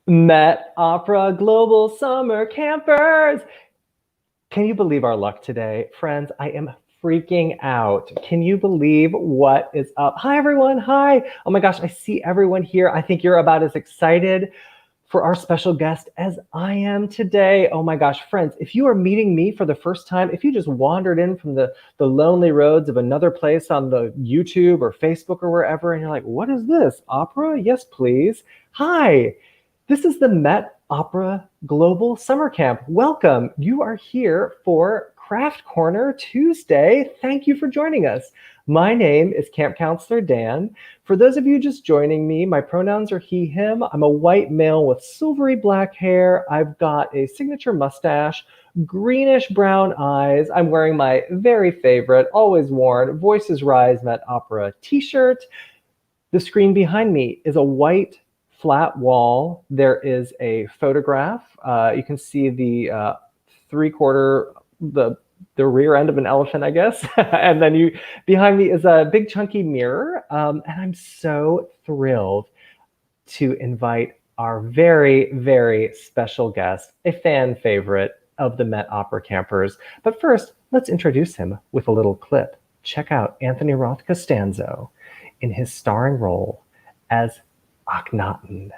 Met Opera Global Summer Campers. Can you believe our luck today? Friends, I am freaking out. Can you believe what is up? Hi, everyone. Hi. Oh my gosh, I see everyone here. I think you're about as excited for our special guest as I am today. Oh my gosh, friends, if you are meeting me for the first time, if you just wandered in from the lonely roads of another place on the YouTube or Facebook or wherever, and you're like, what is this? Opera? Yes, please. Hi. This is the Met Opera Global Summer Camp. Welcome. You are here for Craft Corner Tuesday. Thank you for joining us. My name is Camp Counselor Dan. For those of you just joining me, my pronouns are he, him. I'm a white male with silvery black hair. I've got a signature mustache, greenish brown eyes. I'm wearing my very favorite, always worn, Voices Rise Met Opera t-shirt. The screen behind me is a white flat wall. There is a photograph. You can see the the rear end of an elephant, I guess. And then behind me is a big chunky mirror. And I'm so thrilled to invite our very, very special guest, a fan favorite of the Met Opera Campers. But first, let's introduce him with a little clip. Check out Anthony Roth Costanzo in his starring role as Akhenaten.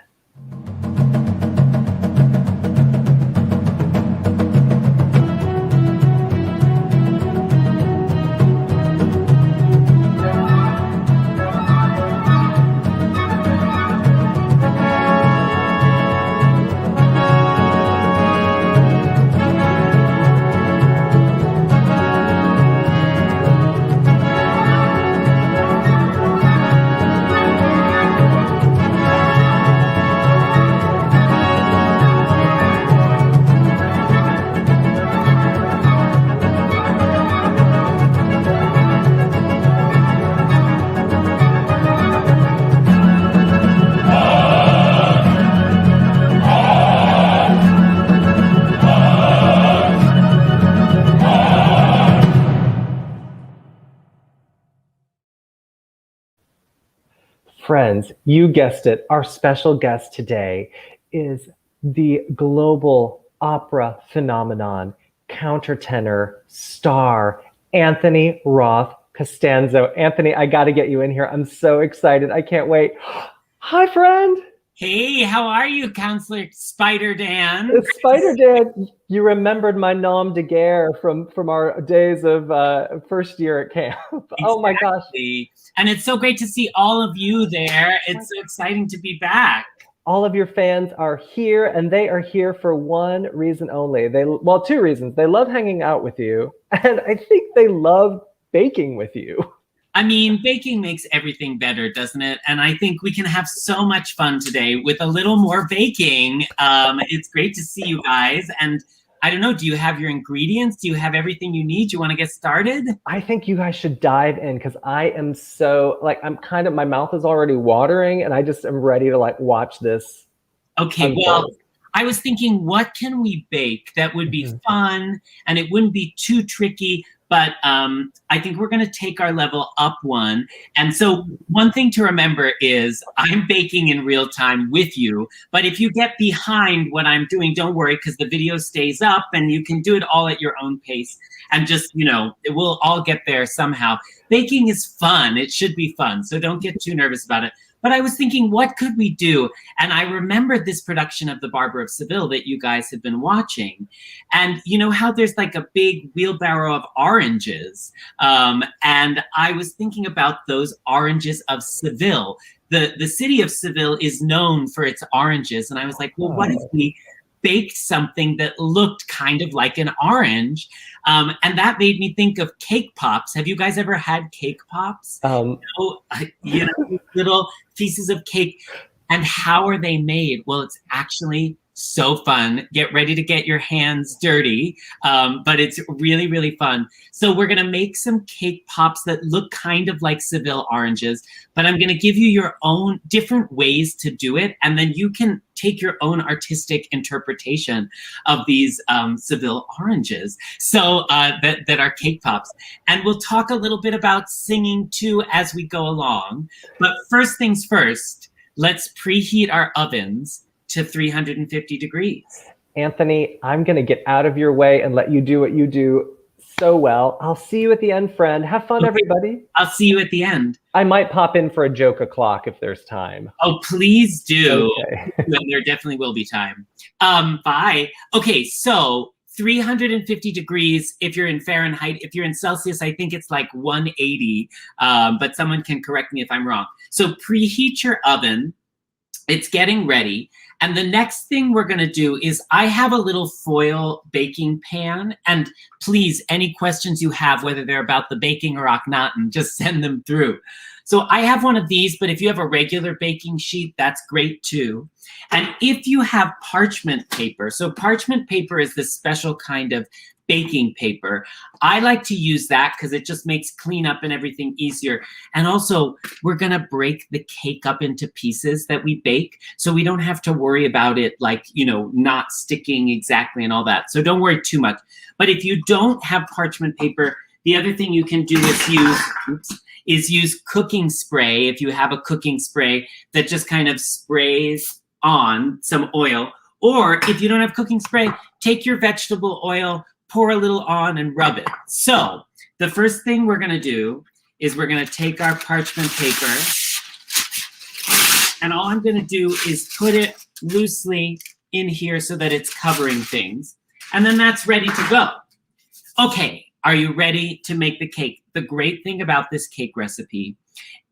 Friends, you guessed it, our special guest today is the global opera phenomenon, countertenor, star, Anthony Roth Costanzo. Anthony, I got to get you in here. I'm so excited. I can't wait. Hi, friend. Hey, how are you, Counselor Spider Dan? Spider Dan, you remembered my nom de guerre from our days of first year at camp. Exactly. Oh my gosh. And it's so great to see all of you there. It's so exciting to be back. All of your fans are here, and they are here for one reason only. Well, two reasons. They love hanging out with you, and I think they love baking with you. I mean, baking makes everything better, doesn't it? And I think we can have so much fun today with a little more baking. It's great to see you guys. And I don't know, do you have your ingredients? Do you have everything you need? Do you want to get started? I think you guys should dive in because I am so, my mouth is already watering and I just am ready to watch this. Okay, unfold. Well, I was thinking, what can we bake that would be fun and it wouldn't be too tricky? But I think we're going to take our level up one. And so one thing to remember is I'm baking in real time with you. But if you get behind what I'm doing, don't worry, because the video stays up and you can do it all at your own pace. And just, we'll all get there somehow. Baking is fun. It should be fun. So don't get too nervous about it. But I was thinking, what could we do? And I remembered this production of the Barbiere of Seville that you guys have been watching. And you know how there's like a big wheelbarrow of oranges? And I was thinking about those oranges of Seville. The city of Seville is known for its oranges. And I was like, well, what if we baked something that looked kind of like an orange? And that made me think of cake pops. Have you guys ever had cake pops? Little pieces of cake. And how are they made? Well, it's actually so fun. Get ready to get your hands dirty, but it's really, really fun. So we're gonna make some cake pops that look kind of like Seville oranges, but I'm gonna give you your own different ways to do it, and then you can take your own artistic interpretation of these Seville oranges. So that are cake pops. And we'll talk a little bit about singing too as we go along. But first things first, let's preheat our ovens to 350 degrees. Anthony, I'm going to get out of your way and let you do what you do so well. I'll see you at the end, friend. Have fun, everybody. I'll see you at the end. I might pop in for a joke o'clock if there's time. Oh, please do. Okay. There definitely will be time. Bye. Okay, so 350 degrees if you're in Fahrenheit. If you're in Celsius, I think it's like 180, but someone can correct me if I'm wrong. So preheat your oven. It's getting ready. And the next thing we're gonna do is I have a little foil baking pan. And please, any questions you have, whether they're about the baking or Akhenaten, just send them through. So I have one of these, but if you have a regular baking sheet, that's great too. And if you have parchment paper, so parchment paper is this special kind of baking paper. I like to use that because it just makes cleanup and everything easier. And also, we're gonna break the cake up into pieces that we bake, so we don't have to worry about it like, you know, not sticking exactly and all that. So don't worry too much. But if you don't have parchment paper, the other thing you can do is use cooking spray. If you have a cooking spray that just kind of sprays on some oil, or if you don't have cooking spray, take your vegetable oil, pour a little on and rub it. So the first thing we're gonna do is we're gonna take our parchment paper, and all I'm gonna do is put it loosely in here so that it's covering things. And then that's ready to go. Okay, are you ready to make the cake? The great thing about this cake recipe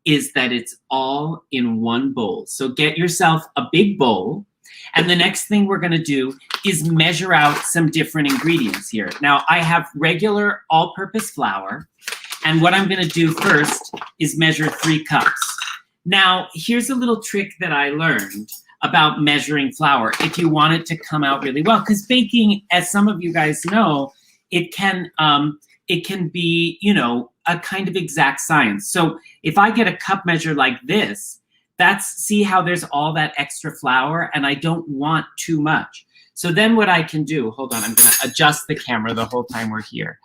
is that it's all in one bowl. So get yourself a big bowl. And the next thing we're gonna do is measure out some different ingredients here. Now I have regular all-purpose flour, and what I'm gonna do first is measure 3 cups. Now, here's a little trick that I learned about measuring flour if you want it to come out really well, because baking, as some of you guys know, it can be, you know, a kind of exact science. So if I get a cup measure like this, see how there's all that extra flour, and I don't want too much. So then what I can do, hold on, I'm gonna adjust the camera the whole time we're here.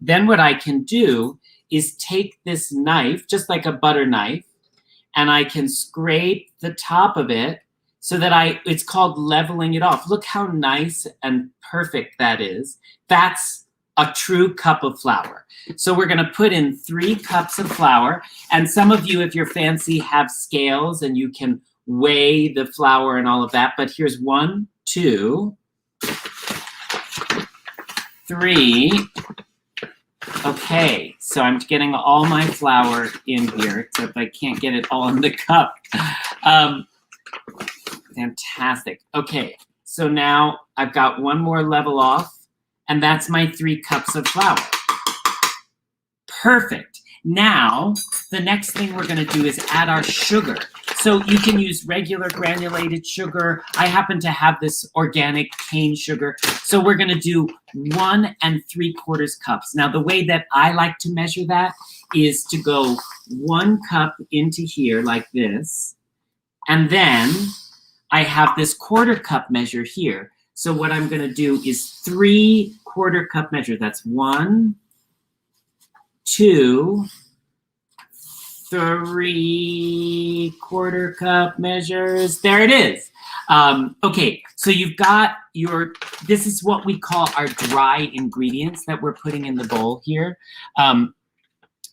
Then what I can do is take this knife, just like a butter knife, and I can scrape the top of it so that it's called leveling it off. Look how nice and perfect that is. That's a true cup of flour. So we're gonna put in 3 cups of flour, and some of you, if you're fancy, have scales and you can weigh the flour and all of that, but here's 1, 2, 3. Okay, so I'm getting all my flour in here, except I can't get it all in the cup. Fantastic. Okay, so now I've got one more level off, and that's my 3 cups of flour. Perfect. Now, the next thing we're gonna do is add our sugar. So you can use regular granulated sugar. I happen to have this organic cane sugar. So we're gonna do 1 3/4 cups. Now, the way that I like to measure that is to go 1 cup into here like this, and then I have this 1/4 cup measure here. So what I'm gonna do is 3/4 cup measure. That's 1, 2, 3/4 cup measures. There it is. Okay, so you've got this is what we call our dry ingredients that we're putting in the bowl here.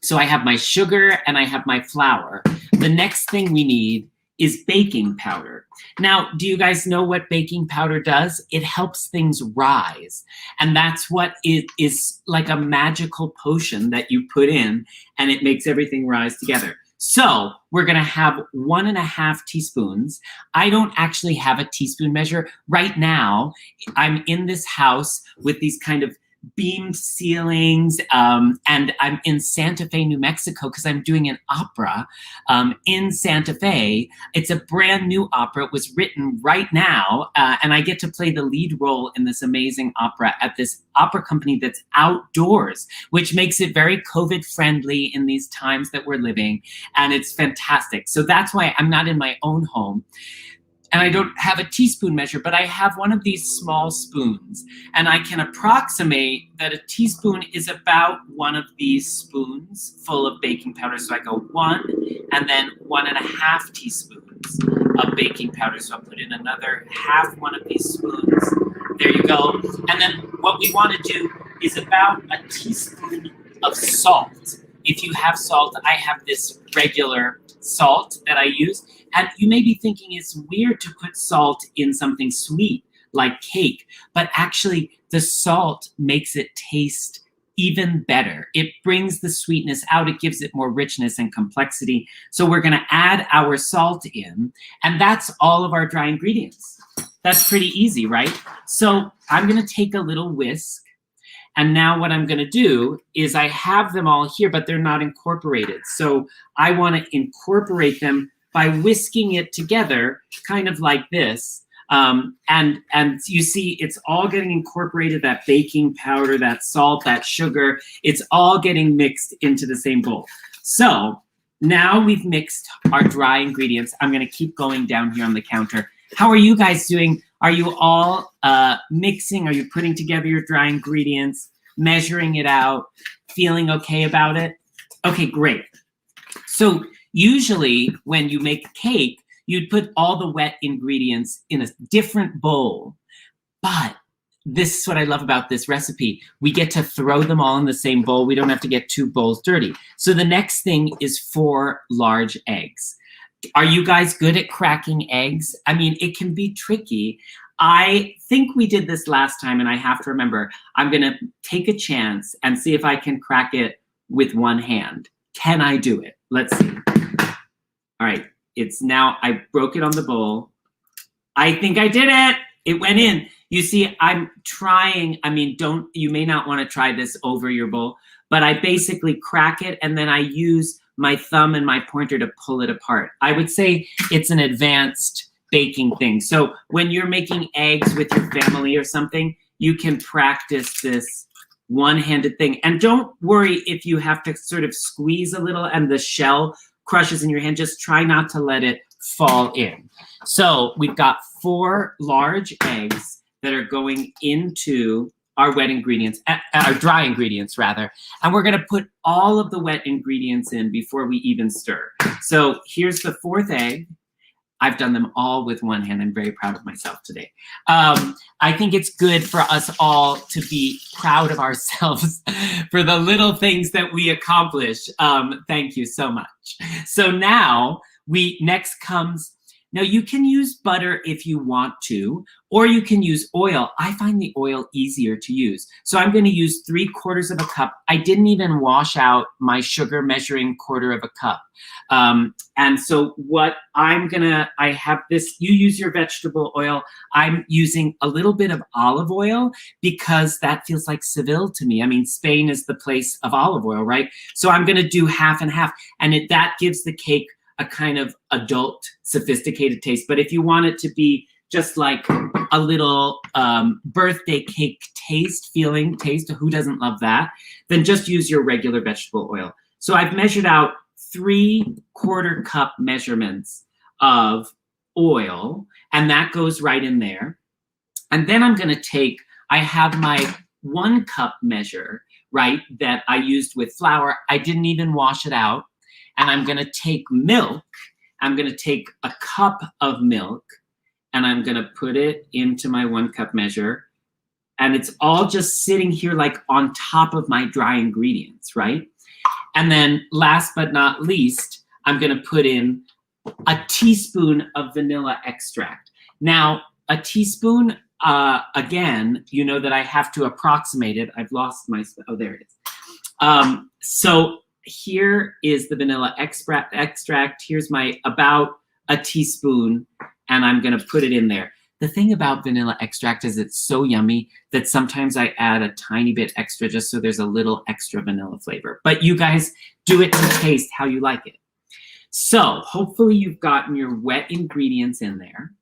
So I have my sugar and I have my flour. The next thing we need is baking powder. Now, do you guys know what baking powder does? It helps things rise. And that's what it is, like a magical potion that you put in and it makes everything rise together. So we're gonna have 1½ teaspoons. I don't actually have a teaspoon measure. Right now, I'm in this house with these kind of beamed ceilings, and I'm in Santa Fe, New Mexico, because I'm doing an opera in Santa Fe. It's a brand new opera. It was written right now, and I get to play the lead role in this amazing opera at this opera company that's outdoors, which makes it very COVID friendly in these times that we're living, and it's fantastic. So that's why I'm not in my own home. And I don't have a teaspoon measure, but I have one of these small spoons. And I can approximate that a teaspoon is about one of these spoons full of baking powder. So I go 1 and then 1½ teaspoons. of baking powder. So I'll put in another half one of these spoons. There you go. And then what we want to do is about a teaspoon of salt. If you have salt, I have this regular salt that I use. And you may be thinking it's weird to put salt in something sweet like cake, but actually the salt makes it taste even better. It brings the sweetness out. It gives it more richness and complexity. So we're going to add our salt in, and that's all of our dry ingredients. That's pretty easy, right? So I'm going to take a little whisk. And now what I'm going to do is I have them all here, but they're not incorporated. So I want to incorporate them by whisking it together, kind of like this. And you see it's all getting incorporated, that baking powder, that salt, that sugar, it's all getting mixed into the same bowl. So now we've mixed our dry ingredients. I'm going to keep going down here on the counter. How are you guys doing? Are you all mixing? Are you putting together your dry ingredients, measuring it out, feeling okay about it? Okay, great. So usually when you make cake, you'd put all the wet ingredients in a different bowl. But this is what I love about this recipe. We get to throw them all in the same bowl. We don't have to get 2 bowls dirty. So the next thing is 4 large eggs. Are you guys good at cracking eggs? I mean, it can be tricky. I think we did this last time, and I have to remember, I'm going to take a chance and see if I can crack it with one hand. Can I do it? Let's see. All right. It's now, I broke it on the bowl. I think I did it. It went in. You see, I'm trying. I mean, you may not want to try this over your bowl, but I basically crack it and then I use my thumb and my pointer to pull it apart. I would say it's an advanced baking thing. So when you're making eggs with your family or something, you can practice this one-handed thing. And don't worry if you have to sort of squeeze a little and the shell crushes in your hand. Just try not to let it fall in. So we've got 4 large eggs that are going into our wet ingredients, our dry ingredients rather, and we're going to put all of the wet ingredients in before we even stir. So here's the 4th egg. I've done them all with one hand. I'm very proud of myself today. I think it's good for us all to be proud of ourselves for the little things that we accomplish. Thank you so much. So now next comes, now you can use butter if you want to, or you can use oil. I find the oil easier to use. So I'm going to use 3/4 of a cup. I didn't even wash out my sugar measuring 1/4 of a cup. And so what I have this, you use your vegetable oil. I'm using a little bit of olive oil because that feels like Seville to me. I mean, Spain is the place of olive oil, right? So I'm going to do half and half, and that gives the cake a kind of adult, sophisticated taste. But if you want it to be just like a little birthday cake taste, who doesn't love that? Then just use your regular vegetable oil. So I've measured out 3/4 cup measurements of oil, and that goes right in there. And then I'm going to I have my 1 cup measure, right, that I used with flour. I didn't even wash it out. And I'm going to take milk. I'm going to take a cup of milk, and I'm going to put it into my 1 cup measure. And it's all just sitting here like on top of my dry ingredients, right? And then last but not least, I'm going to put in a teaspoon of vanilla extract. Now, a teaspoon, again, you know that I have to approximate it. I've lost my, oh, there it is. So here is the vanilla extract. Here's my about a teaspoon, and I'm going to put it in there. The thing about vanilla extract is it's so yummy that sometimes I add a tiny bit extra just so there's a little extra vanilla flavor. But you guys do it to taste how you like it. So hopefully you've gotten your wet ingredients in there.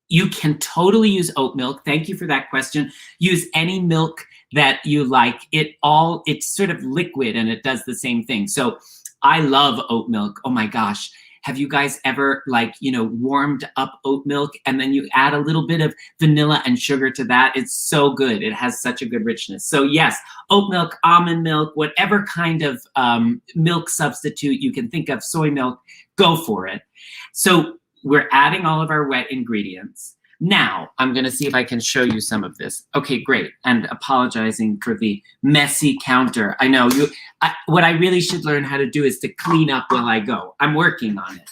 You can totally use oat milk. Thank you for that question. Use any milk that you like. It's sort of liquid and it does the same thing. So I love oat milk. Oh my gosh. Have you guys ever warmed up oat milk and then you add a little bit of vanilla and sugar to that? It's so good. It has such a good richness. So yes, oat milk, almond milk, whatever kind of milk substitute you can think of, soy milk, go for it. So we're adding all of our wet ingredients. Now, I'm gonna see if I can show you some of this. Okay, great. And apologizing for the messy counter. I know what I really should learn how to do is to clean up while I go. I'm working on it.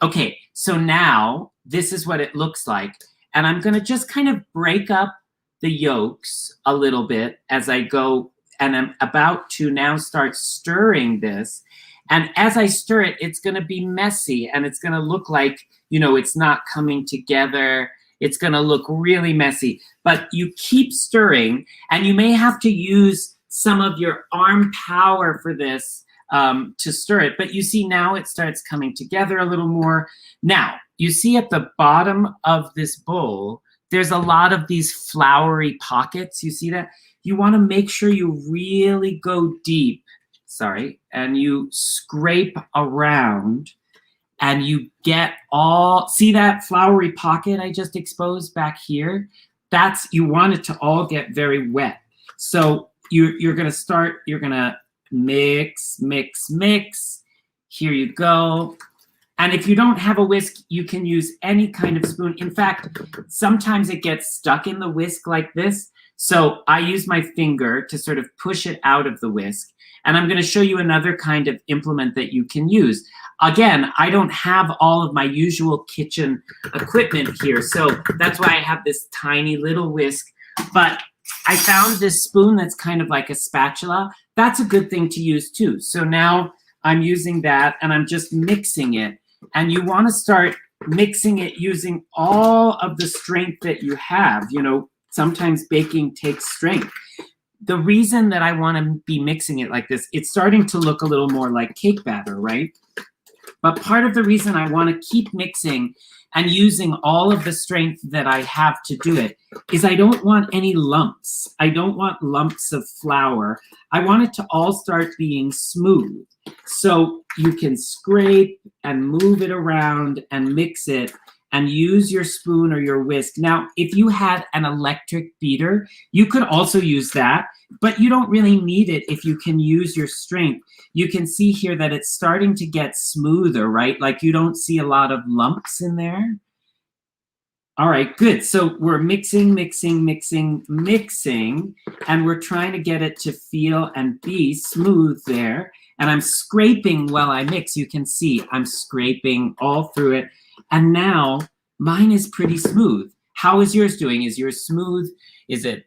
Okay, so now this is what it looks like. And I'm gonna just kind of break up the yolks a little bit as I go, and I'm about to now start stirring this. And as I stir it, it's gonna be messy and it's gonna look like, you know, it's not coming together. It's gonna look really messy, but you keep stirring, and you may have to use some of your arm power for this to stir it. But you see now it starts coming together a little more. Now, you see at the bottom of this bowl, there's a lot of these floury pockets. You see that? You wanna make sure you really go deep, and you scrape around, and you get all, see that floury pocket I just exposed back here? You want it to all get very wet. So you're gonna mix, mix, mix. Here you go. And if you don't have a whisk, you can use any kind of spoon. In fact, sometimes it gets stuck in the whisk like this. So I use my finger to sort of push it out of the whisk. And I'm gonna show you another kind of implement that you can use. Again, I don't have all of my usual kitchen equipment here, so that's why I have this tiny little whisk. But I found this spoon that's kind of like a spatula. That's a good thing to use too. So now I'm using that and I'm just mixing it. And you wanna start mixing it using all of the strength that you have. You know, sometimes baking takes strength. The reason that I wanna be mixing it like this, it's starting to look a little more like cake batter, right? But part of the reason I want to keep mixing and using all of the strength that I have to do it is I don't want any lumps. I don't want lumps of flour. I want it to all start being smooth. So you can scrape and move it around and mix it and use your spoon or your whisk. Now, if you had an electric beater, you could also use that, but you don't really need it if you can use your strength. You can see here that it's starting to get smoother, right? Like you don't see a lot of lumps in there. All right, good. So we're mixing, mixing, mixing, mixing, and we're trying to get it to feel and be smooth there. And I'm scraping while I mix. You can see I'm scraping all through it. And now mine is pretty smooth. How is yours doing? Is yours smooth? Is it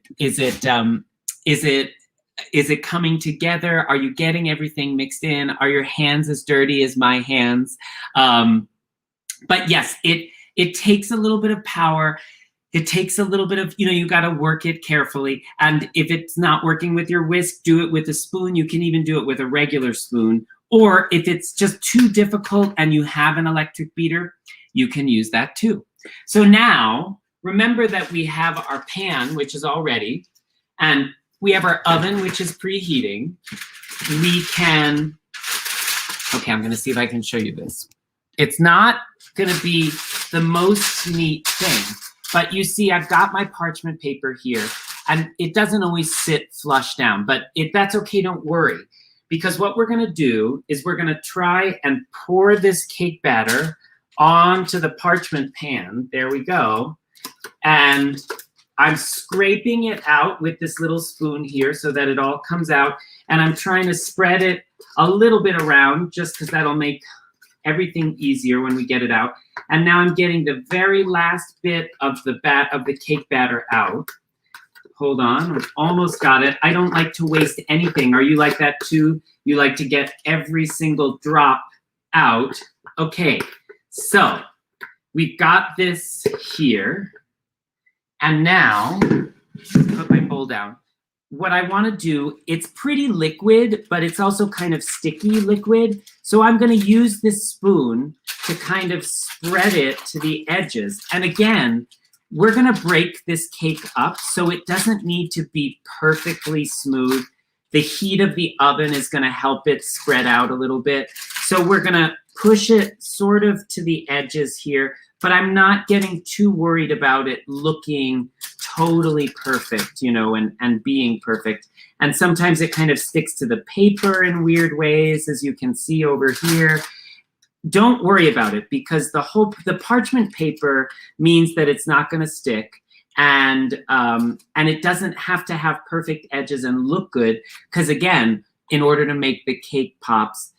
coming together? Are you getting everything mixed in? Are your hands as dirty as my hands? But yes, it takes a little bit of power. It takes a little bit of, you got to work it carefully. And if it's not working with your whisk, do it with a spoon. You can even do it with a regular spoon. Or if it's just too difficult and you have an electric beater, you can use that too. So now, remember that we have our pan, which is all ready, and we have our oven, which is preheating. Okay, I'm going to see if I can show you this. It's not going to be the most neat thing, but you see I've got my parchment paper here, and it doesn't always sit flush down, but if that's okay, don't worry. Because what we're going to do is we're going to try and pour this cake batter onto the parchment pan. There we go. And I'm scraping it out with this little spoon here so that it all comes out. And I'm trying to spread it a little bit around just because that'll make everything easier when we get it out. And now I'm getting the very last bit of the cake batter out. Hold on, I've almost got it. I don't like to waste anything. Are you like that too? You like to get every single drop out. Okay, so we've got this here. And now, put my bowl down. What I want to do, it's pretty liquid, but it's also kind of sticky liquid. So I'm going to use this spoon to kind of spread it to the edges. And again, we're going to break this cake up so it doesn't need to be perfectly smooth. The heat of the oven is going to help it spread out a little bit. So we're going to push it sort of to the edges here, but I'm not getting too worried about it looking totally perfect, and being perfect. And sometimes it kind of sticks to the paper in weird ways, as you can see over here. don't worry about it, because the parchment paper means that it's not going to stick, and it doesn't have to have perfect edges and look good, because again, in order to make the cake pops,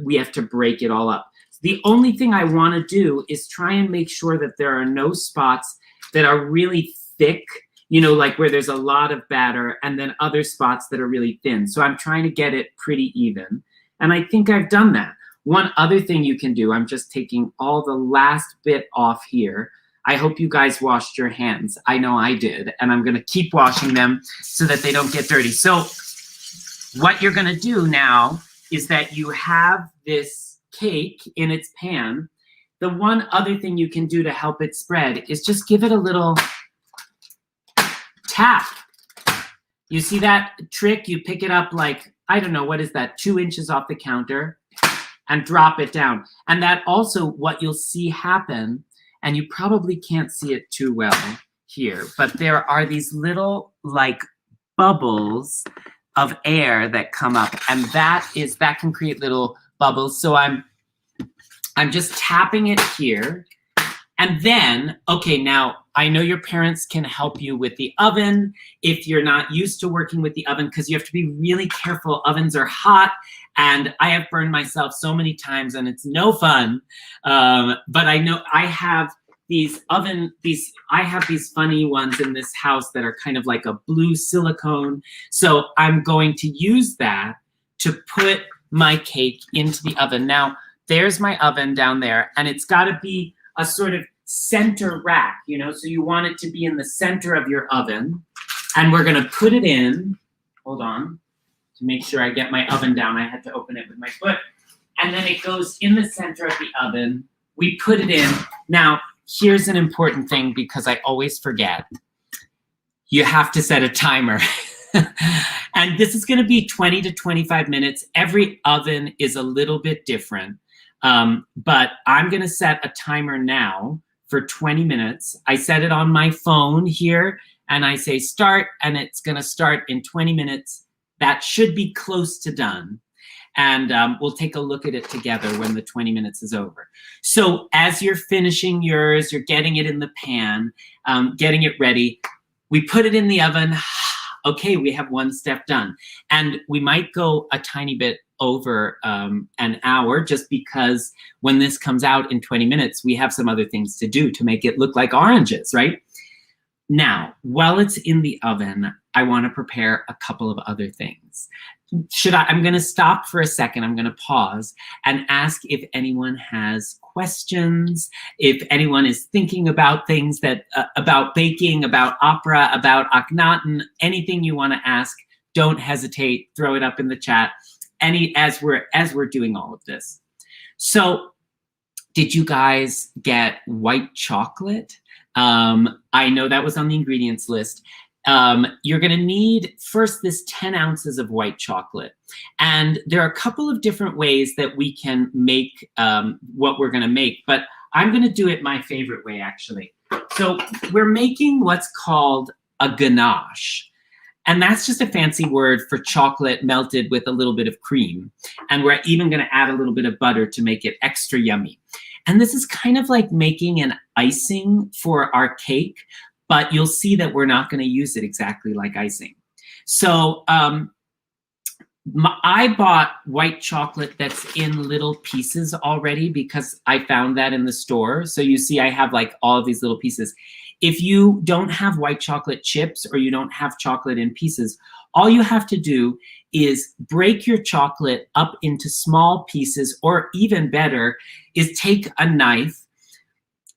we have to break it all up. The only thing I want to do is try and make sure that there are no spots that are really thick, you know, like where there's a lot of batter, and then other spots that are really thin. So I'm trying to get it pretty even. And I think I've done that. One other thing you can do, I'm just taking all the last bit off here. I hope you guys washed your hands. I know I did, and I'm going to keep washing them so that they don't get dirty. So what you're going to do now is that you have this cake in its pan. The one other thing you can do to help it spread is just give it a little tap. You see that trick? You pick it up like, I don't know, what is that, 2 inches off the counter, and drop it down. And that also, what you'll see happen, and you probably can't see it too well here, but there are these little like bubbles of air that come up, and that can create little bubbles. So I'm just tapping it here. And then, okay, now I know your parents can help you with the oven if you're not used to working with the oven, because you have to be really careful. Ovens are hot, and I have burned myself so many times, and it's no fun. But I know I have these funny ones in this house that are kind of like a blue silicone. So I'm going to use that to put my cake into the oven. Now, there's my oven down there, and it's got to be a sort of center rack, you know, so you want it to be in the center of your oven. And we're going to put it in, hold on, to make sure I get my oven down. I had to open it with my foot. And then it goes in the center of the oven. We put it in. Now, here's an important thing, because I always forget. You have to set a timer. And this is going to be 20 to 25 minutes. Every oven is a little bit different. But I'm going to set a timer now for 20 minutes. I set it on my phone here, and I say start, and it's going to start in 20 minutes. That should be close to done. And we'll take a look at it together when the 20 minutes is over. So as you're finishing yours, you're getting it in the pan, getting it ready. We put it in the oven. Okay, we have one step done. And we might go a tiny bit over an hour, just because when this comes out in 20 minutes, we have some other things to do to make it look like oranges, right? Now, while it's in the oven, I want to prepare a couple of other things. I'm going to stop for a second. I'm going to pause and ask if anyone has questions, if anyone is thinking about things that, about baking, about opera, about Akhenaten, anything you want to ask, don't hesitate, throw it up in the chat, as we're doing all of this. So, did you guys get white chocolate? I know that was on the ingredients list. You're going to need first this 10 ounces of white chocolate. And there are a couple of different ways that we can make what we're going to make, but I'm going to do it my favorite way, actually. So we're making what's called a ganache. And that's just a fancy word for chocolate melted with a little bit of cream. And we're even going to add a little bit of butter to make it extra yummy. And this is kind of like making an icing for our cake, but you'll see that we're not going to use it exactly like icing. So I bought white chocolate that's in little pieces already, because I found that in the store. So you see I have like all of these little pieces. If you don't have white chocolate chips, or you don't have chocolate in pieces, all you have to do is break your chocolate up into small pieces, or even better is take a knife,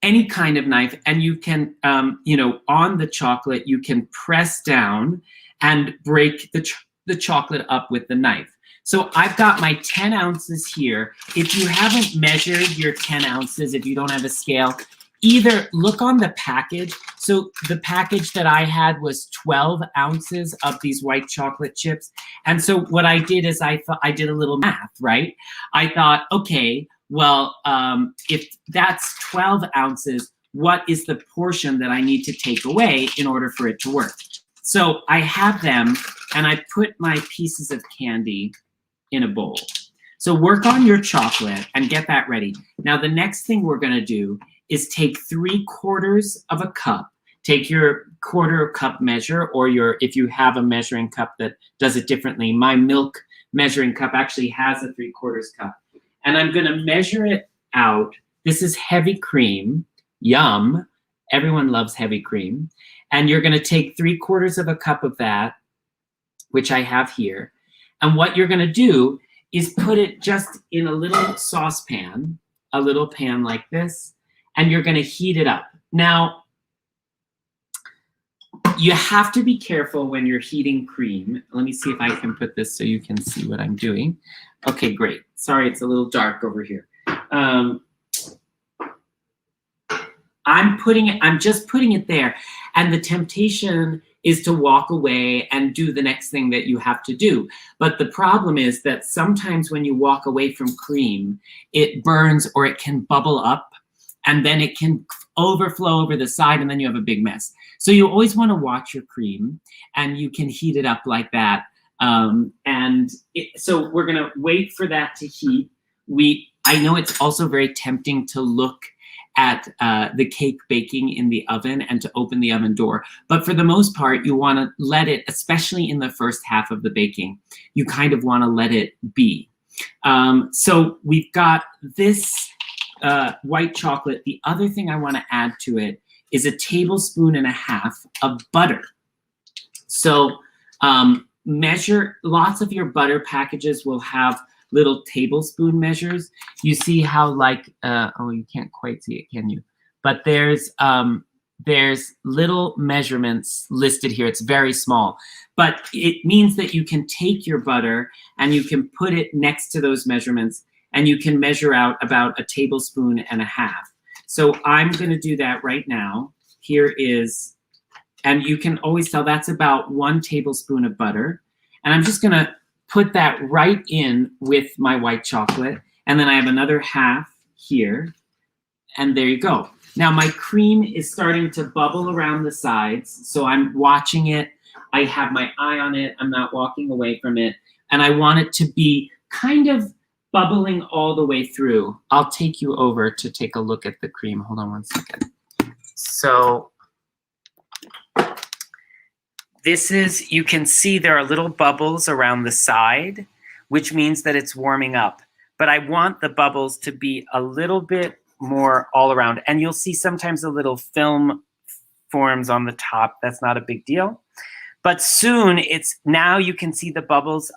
any kind of knife, and you can, on the chocolate, you can press down and break the chocolate up with the knife. So I've got my 10 ounces here. If you haven't measured your 10 ounces, if you don't have a scale, either look on the package. So the package that I had was 12 ounces of these white chocolate chips. And so what I did is I did a little math, right? I thought, okay, well, if that's 12 ounces, what is the portion that I need to take away in order for it to work? So I have them, and I put my pieces of candy in a bowl. So work on your chocolate and get that ready. Now, the next thing we're going to do is take 3/4 of a cup. Take your 1/4 cup measure, or if you have a measuring cup that does it differently. My milk measuring cup actually has a 3/4 cup. And I'm going to measure it out. This is heavy cream. Yum. Everyone loves heavy cream. And you're going to take 3/4 of a cup of that, which I have here. And what you're going to do is put it just in a little saucepan, a little pan like this, and you're going to heat it up. Now, you have to be careful when you're heating cream. Let me see if I can put this so you can see what I'm doing. Okay, great. Sorry, it's a little dark over here. I'm just putting it there. And the temptation is to walk away and do the next thing that you have to do. But the problem is that sometimes when you walk away from cream, it burns or it can bubble up, and then it can overflow over the side, and then you have a big mess. So you always want to watch your cream, and you can heat it up like that. So we're going to wait for that to heat. I know it's also very tempting to look at the cake baking in the oven and to open the oven door. But for the most part, you want to let it, especially in the first half of the baking, you kind of want to let it be. So we've got this white chocolate. The other thing I want to add to it is 1.5 tablespoons of butter. So measure, lots of your butter packages will have little tablespoon measures. You see how oh, you can't quite see it, can you? But there's little measurements listed here. It's very small, but it means that you can take your butter and you can put it next to those measurements, and you can measure out about 1.5 tablespoons. So I'm going to do that right now. Here is, and you can always tell that's about 1 tablespoon of butter. And I'm just going to put that right in with my white chocolate. And then I have another half here. And there you go. Now my cream is starting to bubble around the sides. So I'm watching it. I have my eye on it. I'm not walking away from it. And I want it to be kind of bubbling all the way through. I'll take you over to take a look at the cream. Hold on one second. So this is, you can see there are little bubbles around the side, which means that it's warming up. But I want the bubbles to be a little bit more all around. And you'll see sometimes a little film forms on the top. That's not a big deal. But soon now you can see the bubbles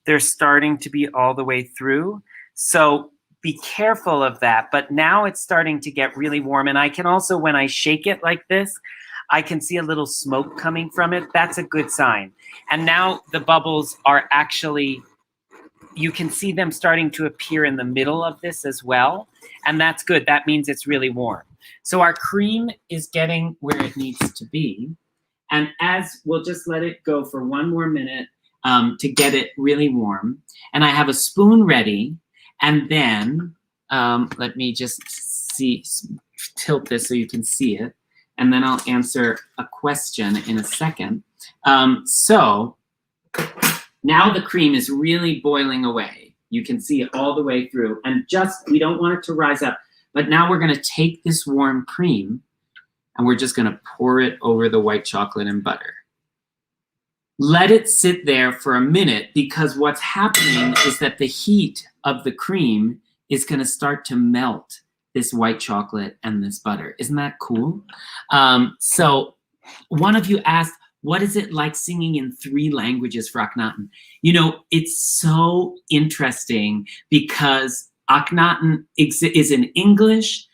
they're starting to be all the way through. So be careful of that. But now it's starting to get really warm. And I can also, when I shake it like this, I can see a little smoke coming from it. That's a good sign. And now the bubbles are actually, you can see them starting to appear in the middle of this as well. And that's good. That means it's really warm. So our cream is getting where it needs to be. And as we'll just let it go for 1 more minute to get it really warm. And I have a spoon ready. And then let me just tilt this so you can see it. And then I'll answer a question in a second. So now the cream is really boiling away. You can see it all the way through. And we don't want it to rise up. But now we're going to take this warm cream and we're just going to pour it over the white chocolate and butter. Let it sit there for a minute, because what's happening is that the heat of the cream is going to start to melt this white chocolate and this butter. Isn't that cool? So one of you asked, what is it like singing in 3 languages for Akhenaten? You know, it's so interesting because Akhenaten is in English,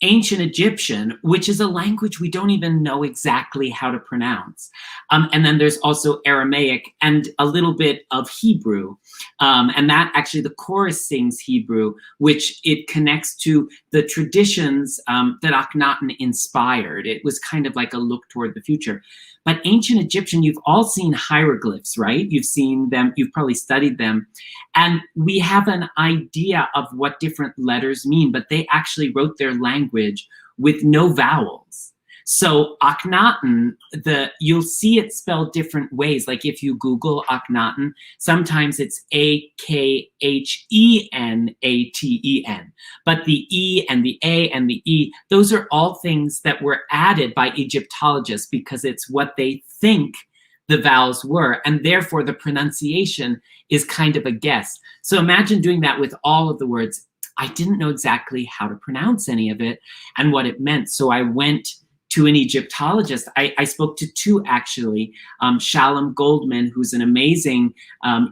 Ancient Egyptian, which is a language we don't even know exactly how to pronounce. And then there's also Aramaic and a little bit of Hebrew. And that actually, the chorus sings Hebrew, which it connects to the traditions that Akhenaten inspired. It was kind of like a look toward the future. But Ancient Egyptian, you've all seen hieroglyphs, right? You've seen them, you've probably studied them. And we have an idea of what different letters mean, but they actually wrote their language with no vowels. So Akhenaten, you'll see it spelled different ways. Like if you Google Akhenaten, sometimes it's Akhenaten, but the E and the A and the E, those are all things that were added by Egyptologists because it's what they think the vowels were, and therefore the pronunciation is kind of a guess. So imagine doing that with all of the words. I didn't know exactly how to pronounce any of it and what it meant. So I went to an Egyptologist. I spoke to two, actually. Shalom Goldman, who's an amazing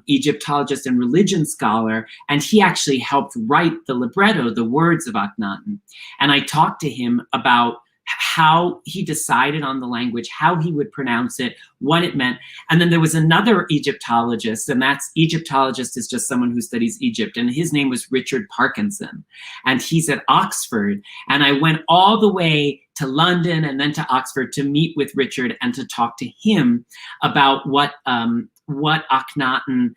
Egyptologist and religion scholar, and he actually helped write the libretto, the words of Akhenaten. And I talked to him about how he decided on the language, how he would pronounce it, what it meant. And then there was another Egyptologist, and that's Egyptologist is just someone who studies Egypt, and his name was Richard Parkinson, and he's at Oxford. And I went all the way to London and then to Oxford to meet with Richard and to talk to him about what Akhenaten,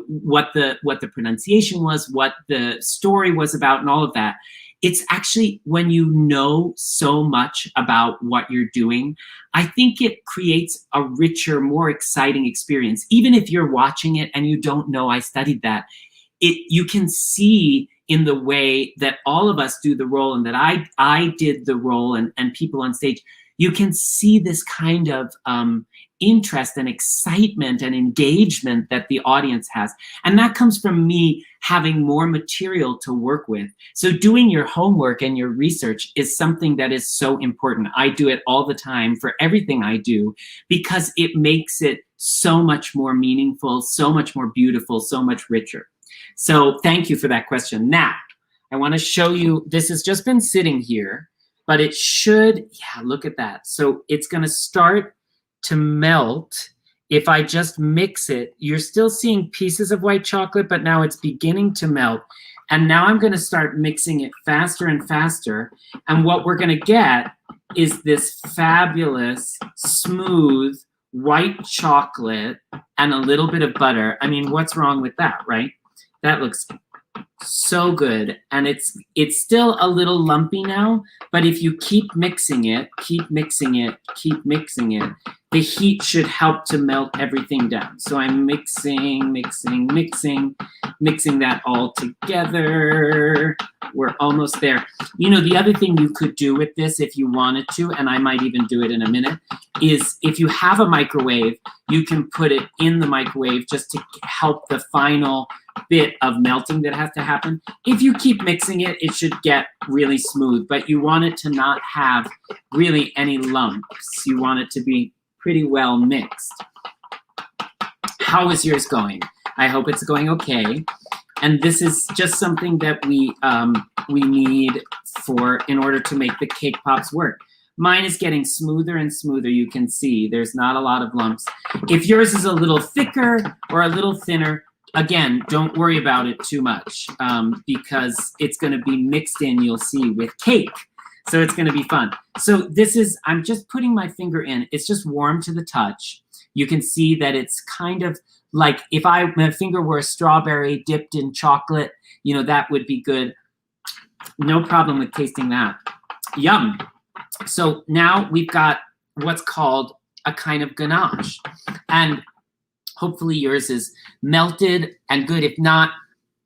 what the pronunciation was, what the story was about, and all of that. It's actually, when you know so much about what you're doing, I think it creates a richer, more exciting experience. Even if you're watching it and you don't know I studied that, you can see in the way that all of us do the role and that I did the role and people on stage, you can see this kind of interest and excitement and engagement that the audience has. And that comes from me having more material to work with. So doing your homework and your research is something that is so important. I do it all the time for everything I do because it makes it so much more meaningful, so much more beautiful, so much richer. So thank you for that question. Now, I want to show you, this has just been sitting here, but it should, yeah, look at that. So it's going to start to melt. If I just mix it, you're still seeing pieces of white chocolate, but now it's beginning to melt. And now I'm going to start mixing it faster and faster. And what we're going to get is this fabulous, smooth, white chocolate and a little bit of butter. I mean, what's wrong with that, right? That looks so good. And it's still a little lumpy now, but if you keep mixing it, the heat should help to melt everything down. So I'm mixing that all together. We're almost there. You know, the other thing you could do with this if you wanted to, and I might even do it in a minute, is if you have a microwave, you can put it in the microwave just to help the final bit of melting that has to happen. If you keep mixing it, it should get really smooth, but you want it to not have really any lumps. You want it to be pretty well mixed. How is yours going? I hope it's going okay. And this is just something that we need in order to make the cake pops work. Mine is getting smoother and smoother. You can see there's not a lot of lumps. If yours is a little thicker or a little thinner, again, don't worry about it too much because it's going to be mixed in, you'll see, with cake. So it's going to be fun. So this is, I'm just putting my finger in. It's just warm to the touch. You can see that it's kind of like if my finger were a strawberry dipped in chocolate, you know, that would be good. No problem with tasting that. Yum. So now we've got what's called a kind of ganache. And hopefully yours is melted and good. If not,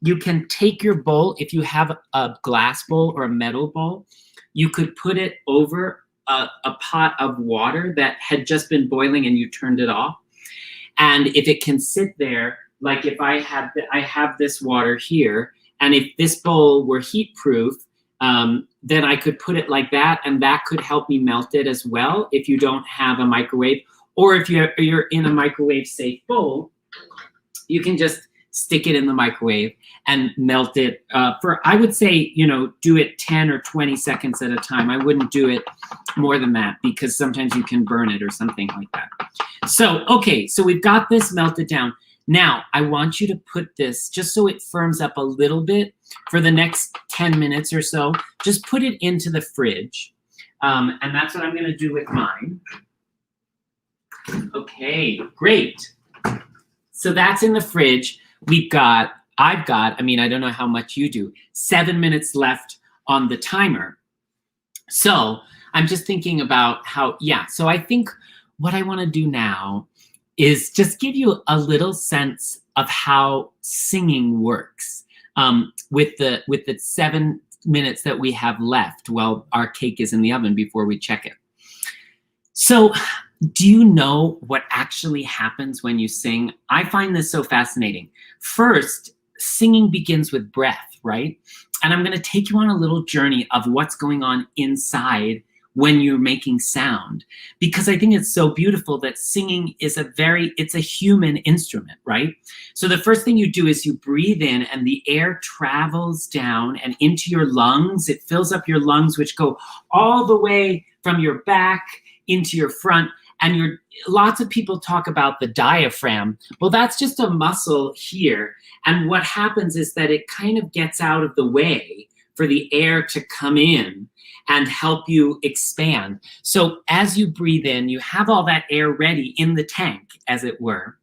you can take your bowl. If you have a glass bowl or a metal bowl, you could put it over a pot of water that had just been boiling and you turned it off. And if it can sit there, like if I have this water here, and if this bowl were heat proof, then I could put it like that, and that could help me melt it as well if you don't have a microwave. Or if you're in a microwave safe bowl, you can just stick it in the microwave and melt it for, I would say, you know, do it 10 or 20 seconds at a time. I wouldn't do it more than that because sometimes you can burn it or something like that. So, okay, so we've got this melted down. Now, I want you to put this, just so it firms up a little bit for the next 10 minutes or so, just put it into the fridge. And that's what I'm going to do with mine. Okay, great. So that's in the fridge. I've got, I mean, I don't know how much you do, 7 minutes left on the timer. So I'm just thinking about how, yeah. So I think what I want to do now is just give you a little sense of how singing works with the 7 minutes that we have left while our cake is in the oven before we check it. So do you know what actually happens when you sing? I find this so fascinating. First, singing begins with breath, right? And I'm going to take you on a little journey of what's going on inside when you're making sound, because I think it's so beautiful that singing is it's a human instrument, right? So the first thing you do is you breathe in and the air travels down and into your lungs. It fills up your lungs, which go all the way from your back into your front. And lots of people talk about the diaphragm. Well, that's just a muscle here. And what happens is that it kind of gets out of the way for the air to come in and help you expand. So as you breathe in, you have all that air ready in the tank, as it were.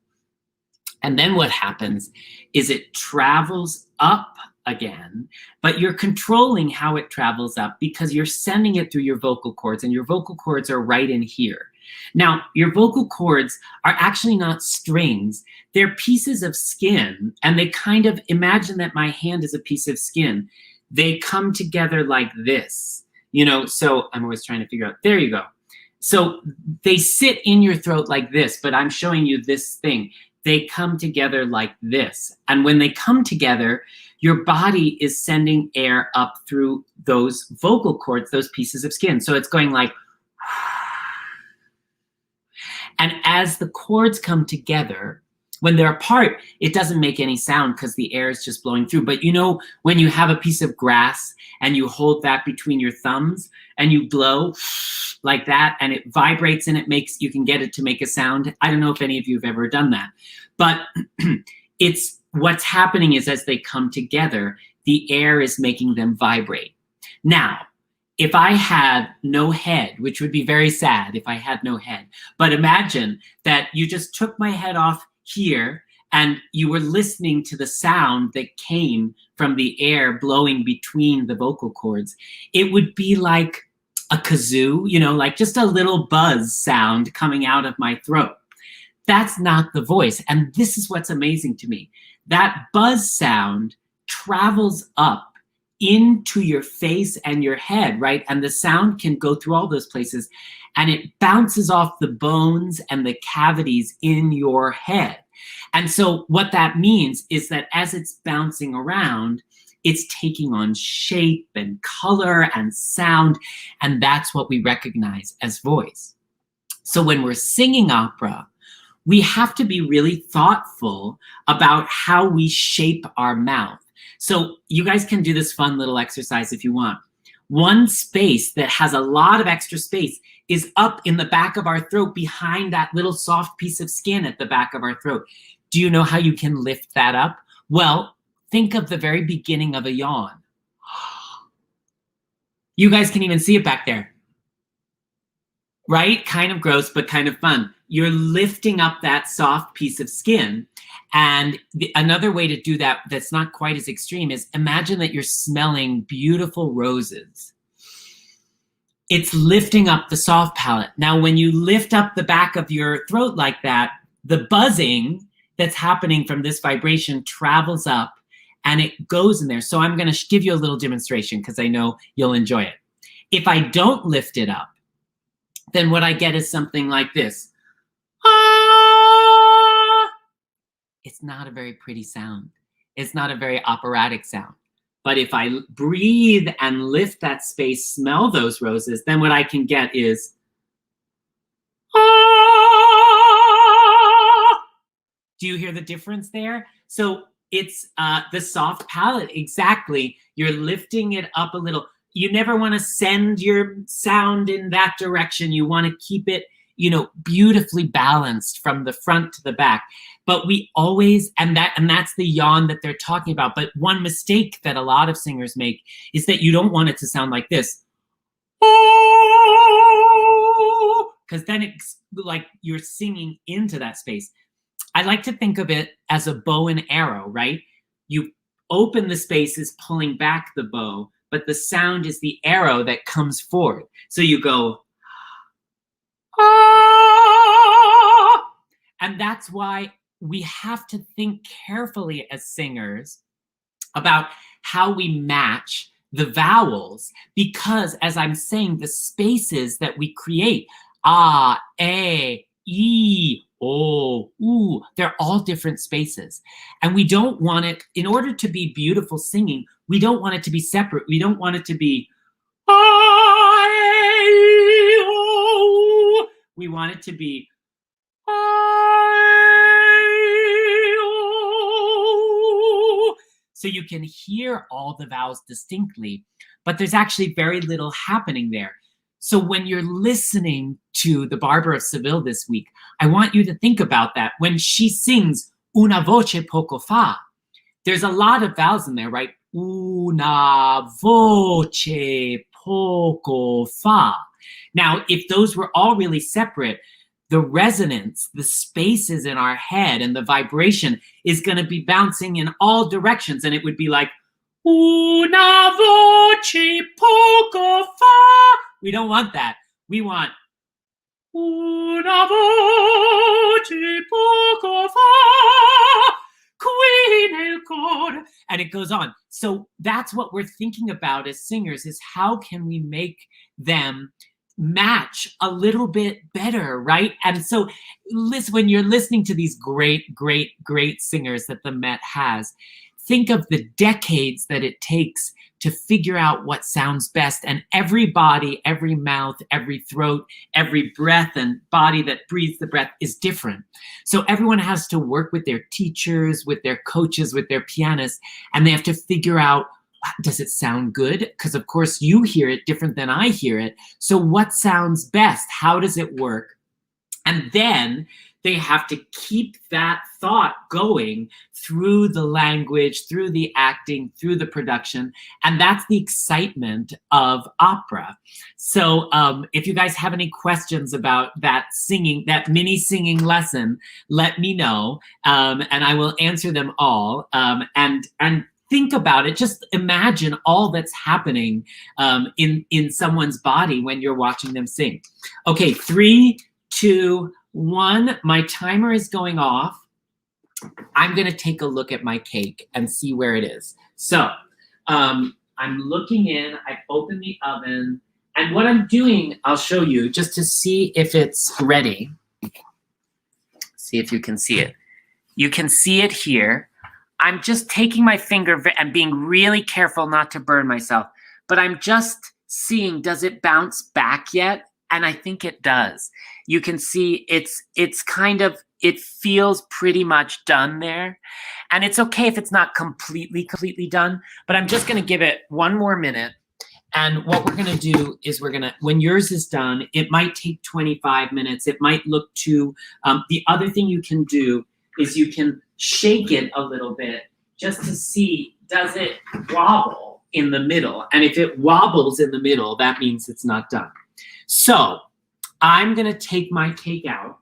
And then what happens is it travels up again, but you're controlling how it travels up because you're sending it through your vocal cords, and your vocal cords are right in here. Now, your vocal cords are actually not strings. They're pieces of skin, and they kind of, imagine that my hand is a piece of skin. They come together like this, so I'm always trying to figure out, there you go. So they sit in your throat like this, but I'm showing you this thing. They come together like this. And when they come together, your body is sending air up through those vocal cords, those pieces of skin. So it's going like, and as the cords come together, when they're apart, it doesn't make any sound because the air is just blowing through. But when you have a piece of grass and you hold that between your thumbs and you blow like that and it vibrates and you can get it to make a sound. I don't know if any of you have ever done that, but what's happening is as they come together, the air is making them vibrate. Now, if I had no head, which would be very sad if I had no head, but imagine that you just took my head off here and you were listening to the sound that came from the air blowing between the vocal cords, it would be like a kazoo, like just a little buzz sound coming out of my throat. That's not the voice. And this is what's amazing to me. That buzz sound travels up into your face and your head, right? And the sound can go through all those places and it bounces off the bones and the cavities in your head. And so what that means is that as it's bouncing around, it's taking on shape and color and sound, and that's what we recognize as voice. So when we're singing opera, we have to be really thoughtful about how we shape our mouth. So you guys can do this fun little exercise if you want. One space that has a lot of extra space is up in the back of our throat behind that little soft piece of skin at the back of our throat. Do you know how you can lift that up? Well, think of the very beginning of a yawn. You guys can even see it back there. Right? Kind of gross, but kind of fun. You're lifting up that soft piece of skin. And another way to do that that's not quite as extreme is imagine that you're smelling beautiful roses. It's lifting up the soft palate. Now, when you lift up the back of your throat like that, the buzzing that's happening from this vibration travels up and it goes in there. So I'm going to give you a little demonstration because I know you'll enjoy it. If I don't lift it up, then what I get is something like this. Ah! It's not a very pretty sound. It's not a very operatic sound. But if I breathe and lift that space, smell those roses, then what I can get is ah! Do you hear the difference there? So it's the soft palate, exactly. You're lifting it up a little. You never want to send your sound in that direction. You want to keep it, beautifully balanced from the front to the back. But we always, and that's the yawn that they're talking about. But one mistake that a lot of singers make is that you don't want it to sound like this. Because then it's like you're singing into that space. I like to think of it as a bow and arrow, right? You open the spaces, pulling back the bow, but the sound is the arrow that comes forward. So you go, ah, and that's why we have to think carefully as singers about how we match the vowels, because as I'm saying, the spaces that we create, ah, e, o, u, they're all different spaces. And we don't want it, in order to be beautiful singing, we don't want it to be separate. We don't want it to be, ah, e, o. We want it to be, so you can hear all the vowels distinctly, but there's actually very little happening there. So when you're listening to the Barbiere of Seville this week, I want you to think about that. When she sings una voce poco fa, there's a lot of vowels in there, right? Una voce poco fa. Now, if those were all really separate, the resonance, the spaces in our head and the vibration is going to be bouncing in all directions. And it would be like, una voce poco fa. We don't want that. We want, una voce poco fa, qui nel cor. And it goes on. So that's what we're thinking about as singers, is how can we make them match a little bit better, right? And so listen, when you're listening to these great singers that the Met has, think of the decades that it takes to figure out what sounds best. And every body, every mouth, every throat, every breath and body that breathes the breath is different. So everyone has to work with their teachers, with their coaches, with their pianists, and they have to figure out, does it sound good? Because of course you hear it different than I hear it. So what sounds best? How does it work? And then they have to keep that thought going through the language, through the acting, through the production. And that's the excitement of opera. So if you guys have any questions about that singing, that mini singing lesson, let me know, and I will answer them all. And think about it. Just imagine all that's happening in someone's body when you're watching them sing. Okay, 3, 2, 1. My timer is going off. I'm going to take a look at my cake and see where it is. So I'm looking in. I've opened the oven. And what I'm doing, I'll show you just to see if it's ready. See if you can see it. You can see it here. I'm just taking my finger and being really careful not to burn myself. But I'm just seeing, does it bounce back yet? And I think it does. You can see it's kind of, it feels pretty much done there. And it's okay if it's not completely done, but I'm just going to give it one more minute. And what we're going to do is when yours is done, it might take 25 minutes. It might look too, the other thing you can do is you can shake it a little bit just to see, does it wobble in the middle? And if it wobbles in the middle, that means it's not done. So I'm going to take my cake out.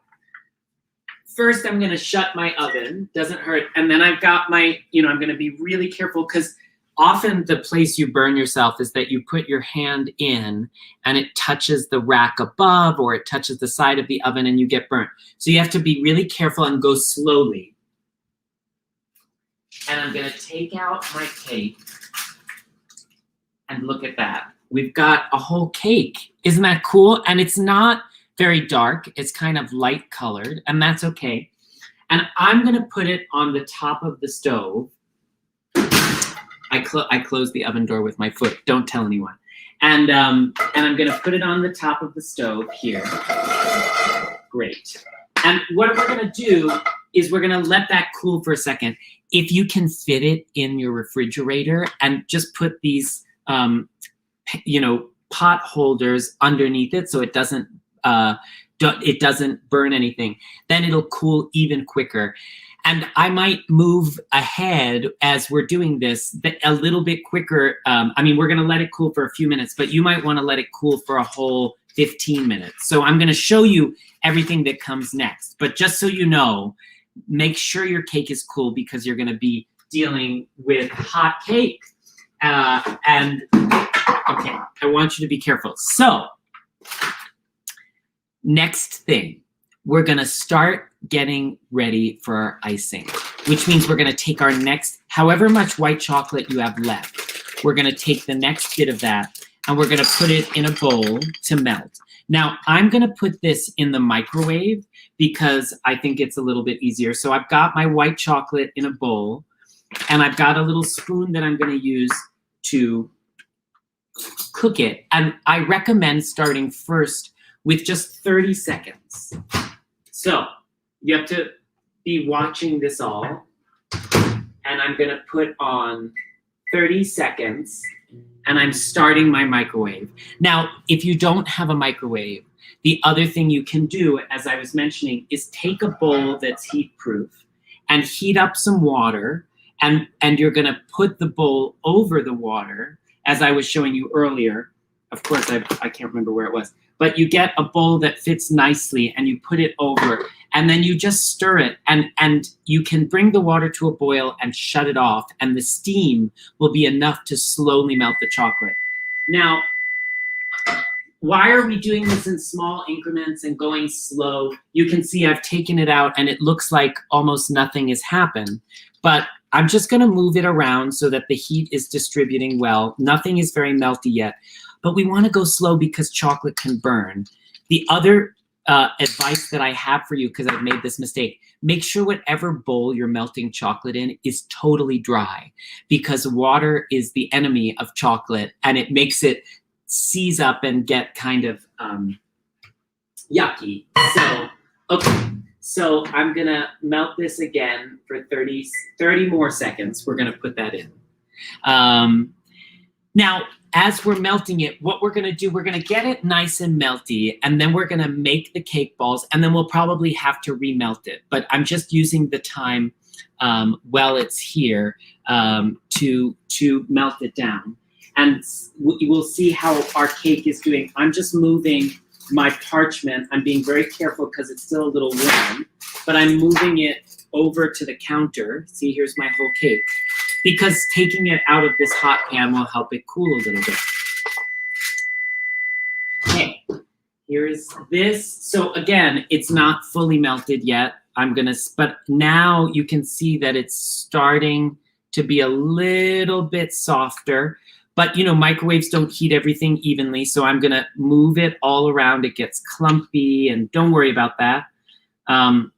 First, I'm going to shut my oven. Doesn't hurt. And then I've got my, I'm going to be really careful, because often the place you burn yourself is that you put your hand in and it touches the rack above, or it touches the side of the oven and you get burnt. So you have to be really careful and go slowly. And I'm going to take out my cake and look at that. We've got a whole cake. Isn't that cool? And it's not very dark. It's kind of light colored, and that's okay. And I'm going to put it on the top of the stove. I closed the oven door with my foot. Don't tell anyone. And I'm going to put it on the top of the stove here. Great. And what we're going to do is we're going to let that cool for a second. If you can fit it in your refrigerator, and just put these pot holders underneath it so it doesn't burn anything, then it'll cool even quicker. And I might move ahead as we're doing this a little bit quicker. We're going to let it cool for a few minutes, but you might want to let it cool for a whole 15 minutes. So I'm going to show you everything that comes next. But just so you know, make sure your cake is cool, because you're going to be dealing with hot cake. And Okay, I want you to be careful. So, next thing, we're gonna start getting ready for our icing, which means we're gonna take our next, however much white chocolate you have left, we're gonna take the next bit of that and we're gonna put it in a bowl to melt. Now, I'm gonna put this in the microwave because I think it's a little bit easier. So I've got my white chocolate in a bowl and I've got a little spoon that I'm gonna use to cook it. And I recommend starting first with just 30 seconds. So you have to be watching this all. And I'm gonna put on 30 seconds and I'm starting my microwave. Now, if you don't have a microwave, the other thing you can do, as I was mentioning, is take a bowl that's heat proof and heat up some water, and you're gonna put the bowl over the water, as I was showing you earlier. Of course, I can't remember where it was, but you get a bowl that fits nicely and you put it over, and then you just stir it, and you can bring the water to a boil and shut it off, and the steam will be enough to slowly melt the chocolate. Now, why are we doing this in small increments and going slow? You can see I've taken it out and it looks like almost nothing has happened, but I'm just gonna move it around so that the heat is distributing well. Nothing is very melty yet, but we wanna go slow because chocolate can burn. The other advice that I have for you, because I've made this mistake, make sure whatever bowl you're melting chocolate in is totally dry, because water is the enemy of chocolate and it makes it seize up and get kind of yucky. So, okay, so I'm gonna melt this again for 30 more seconds. We're gonna put that in. Now, as we're melting it, what we're gonna do, we're gonna get it nice and melty, and then we're gonna make the cake balls, and then we'll probably have to remelt it. But I'm just using the time while it's here to melt it down. And you will see how our cake is doing. I'm just moving my parchment. I'm being very careful because it's still a little warm, but I'm moving it over to the counter. See, here's my whole cake. Because taking it out of this hot pan will help it cool a little bit. Okay, here's this. So again, it's not fully melted yet. But now you can see that it's starting to be a little bit softer. But you know, microwaves don't heat everything evenly, so I'm gonna move it all around. It gets clumpy, and don't worry about that. And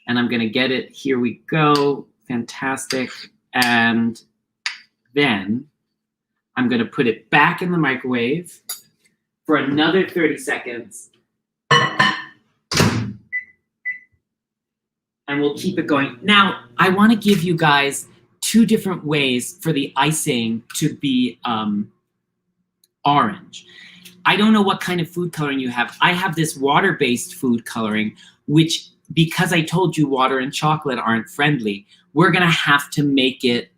I'm gonna get it, here we go, fantastic. And then I'm gonna put it back in the microwave for another 30 seconds. And we'll keep it going. Now, I wanna give you guys 2 different ways for the icing to be orange. I don't know what kind of food coloring you have. I have this water-based food coloring, which, because I told you water and chocolate aren't friendly, we're gonna have to make it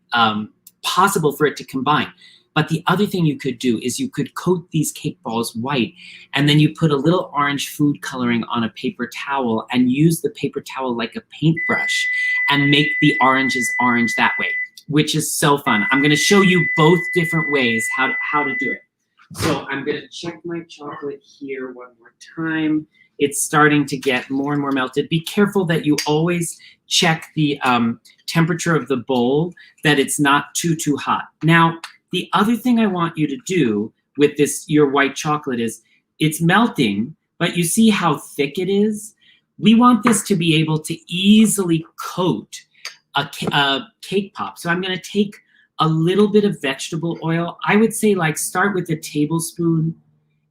possible for it to combine. But the other thing you could do is you could coat these cake balls white, and then you put a little orange food coloring on a paper towel and use the paper towel like a paintbrush and make the oranges orange that way, which is so fun. I'm gonna show you both different ways how to do it. So I'm gonna check my chocolate here one more time. It's starting to get more and more melted. Be careful that you always check the temperature of the bowl, that it's not too hot. Now, the other thing I want you to do with this, your white chocolate, is it's melting, but you see how thick it is? We want this to be able to easily coat a cake pop. So I'm gonna take a little bit of vegetable oil. I would say, like, start with a tablespoon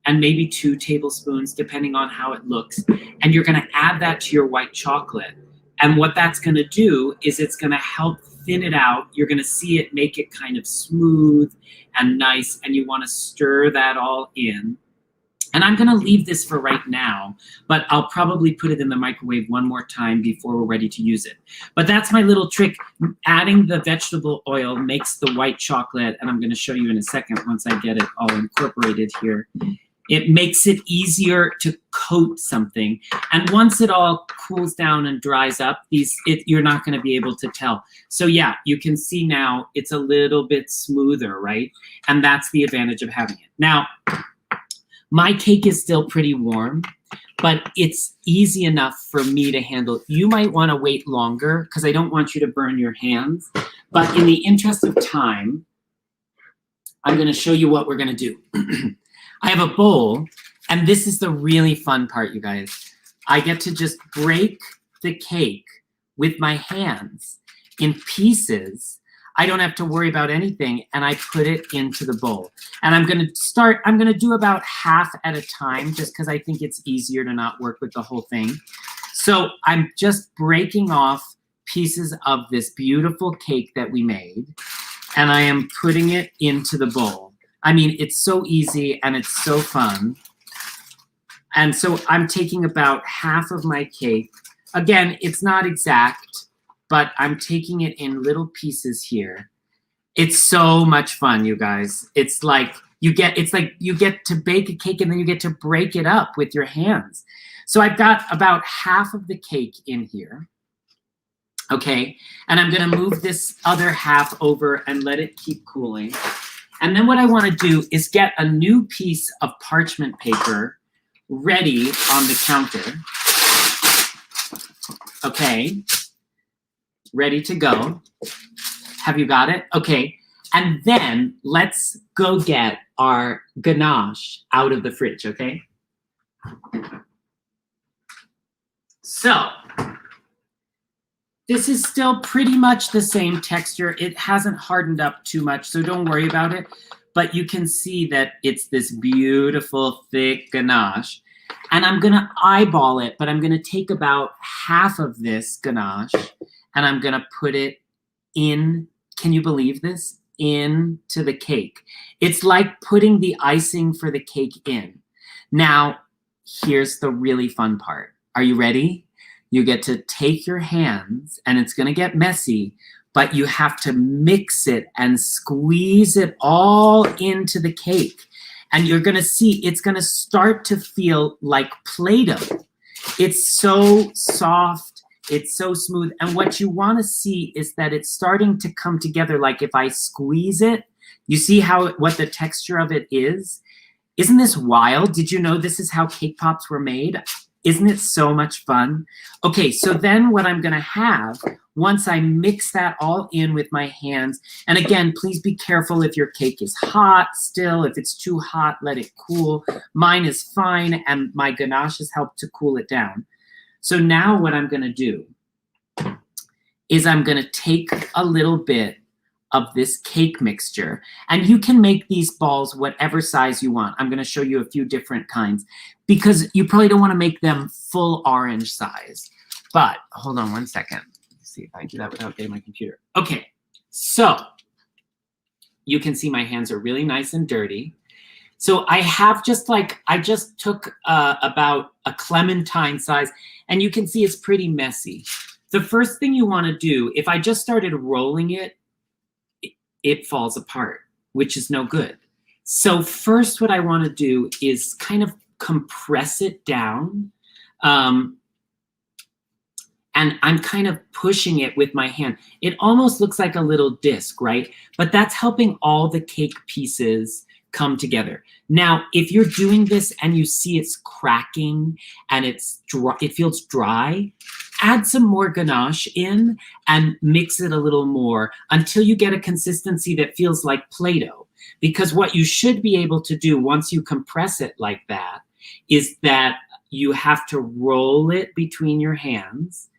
and maybe 2 tablespoons, depending on how it looks. And you're gonna add that to your white chocolate. And what that's gonna do is it's gonna help thin it out. You're gonna see it make it kind of smooth and nice, and you wanna stir that all in. And I'm gonna leave this for right now, but I'll probably put it in the microwave one more time before we're ready to use it. But that's my little trick. Adding the vegetable oil makes the white chocolate, and I'm gonna show you in a second once I get it all incorporated here. It makes it easier to coat something. And once it all cools down and dries up, you're not going to be able to tell. So yeah, you can see now it's a little bit smoother, right? And that's the advantage of having it. Now, my cake is still pretty warm, but it's easy enough for me to handle. You might want to wait longer because I don't want you to burn your hands. But in the interest of time, I'm going to show you what we're going to do. I have a bowl, and this is the really fun part, you guys. I get to just break the cake with my hands in pieces. I don't have to worry about anything, and I put it into the bowl. And I'm going to do about half at a time just because I think it's easier to not work with the whole thing. So I'm just breaking off pieces of this beautiful cake that we made, and I am putting it into the bowl. I mean, it's so easy and it's so fun. And so I'm taking about half of my cake. Again, it's not exact, but I'm taking it in little pieces here. It's so much fun, you guys. It's like you get to bake a cake and then you get to break it up with your hands. So I've got about half of the cake in here. Okay, and I'm gonna move this other half over and let it keep cooling. And then what I want to do is get a new piece of parchment paper ready on the counter. Okay, ready to go. Have you got it? Okay, and then let's go get our ganache out of the fridge, okay? So, this is still pretty much the same texture. It hasn't hardened up too much, so don't worry about it. But you can see that it's this beautiful, thick ganache. And I'm going to eyeball it, but I'm going to take about half of this ganache, and I'm going to put it in, can you believe this? Into the cake. It's like putting the icing for the cake in. Now, here's the really fun part. Are you ready? You get to take your hands, and it's going to get messy, but you have to mix it and squeeze it all into the cake. And you're going to see it's going to start to feel like Play-Doh. It's so soft. It's so smooth. And what you want to see is that it's starting to come together. Like if I squeeze it, you see what the texture of it is? Isn't this wild? Did you know this is how cake pops were made? Isn't it so much fun? Okay, so then what I'm gonna have, once I mix that all in with my hands, and again, please be careful if your cake is hot still. If it's too hot, let it cool. Mine is fine, and my ganache has helped to cool it down. So now what I'm gonna do is I'm gonna take a little bit of this cake mixture, and you can make these balls whatever size you want. I'm gonna show you a few different kinds because you probably don't wanna make them full orange size. But hold on one second. Let's see if I can do that without getting my computer. Okay, so you can see my hands are really nice and dirty. So I just took about a clementine size, and you can see it's pretty messy. The first thing you wanna do, if I just started rolling it, it falls apart, which is no good. So first what I want to do is kind of compress it down. And I'm kind of pushing it with my hand. It almost looks like a little disc, right? But that's helping all the cake pieces come together. Now, if you're doing this and you see it's cracking and it's dry, it feels dry, add some more ganache in and mix it a little more until you get a consistency that feels like Play-Doh. Because what you should be able to do once you compress it like that is that you have to roll it between your hands.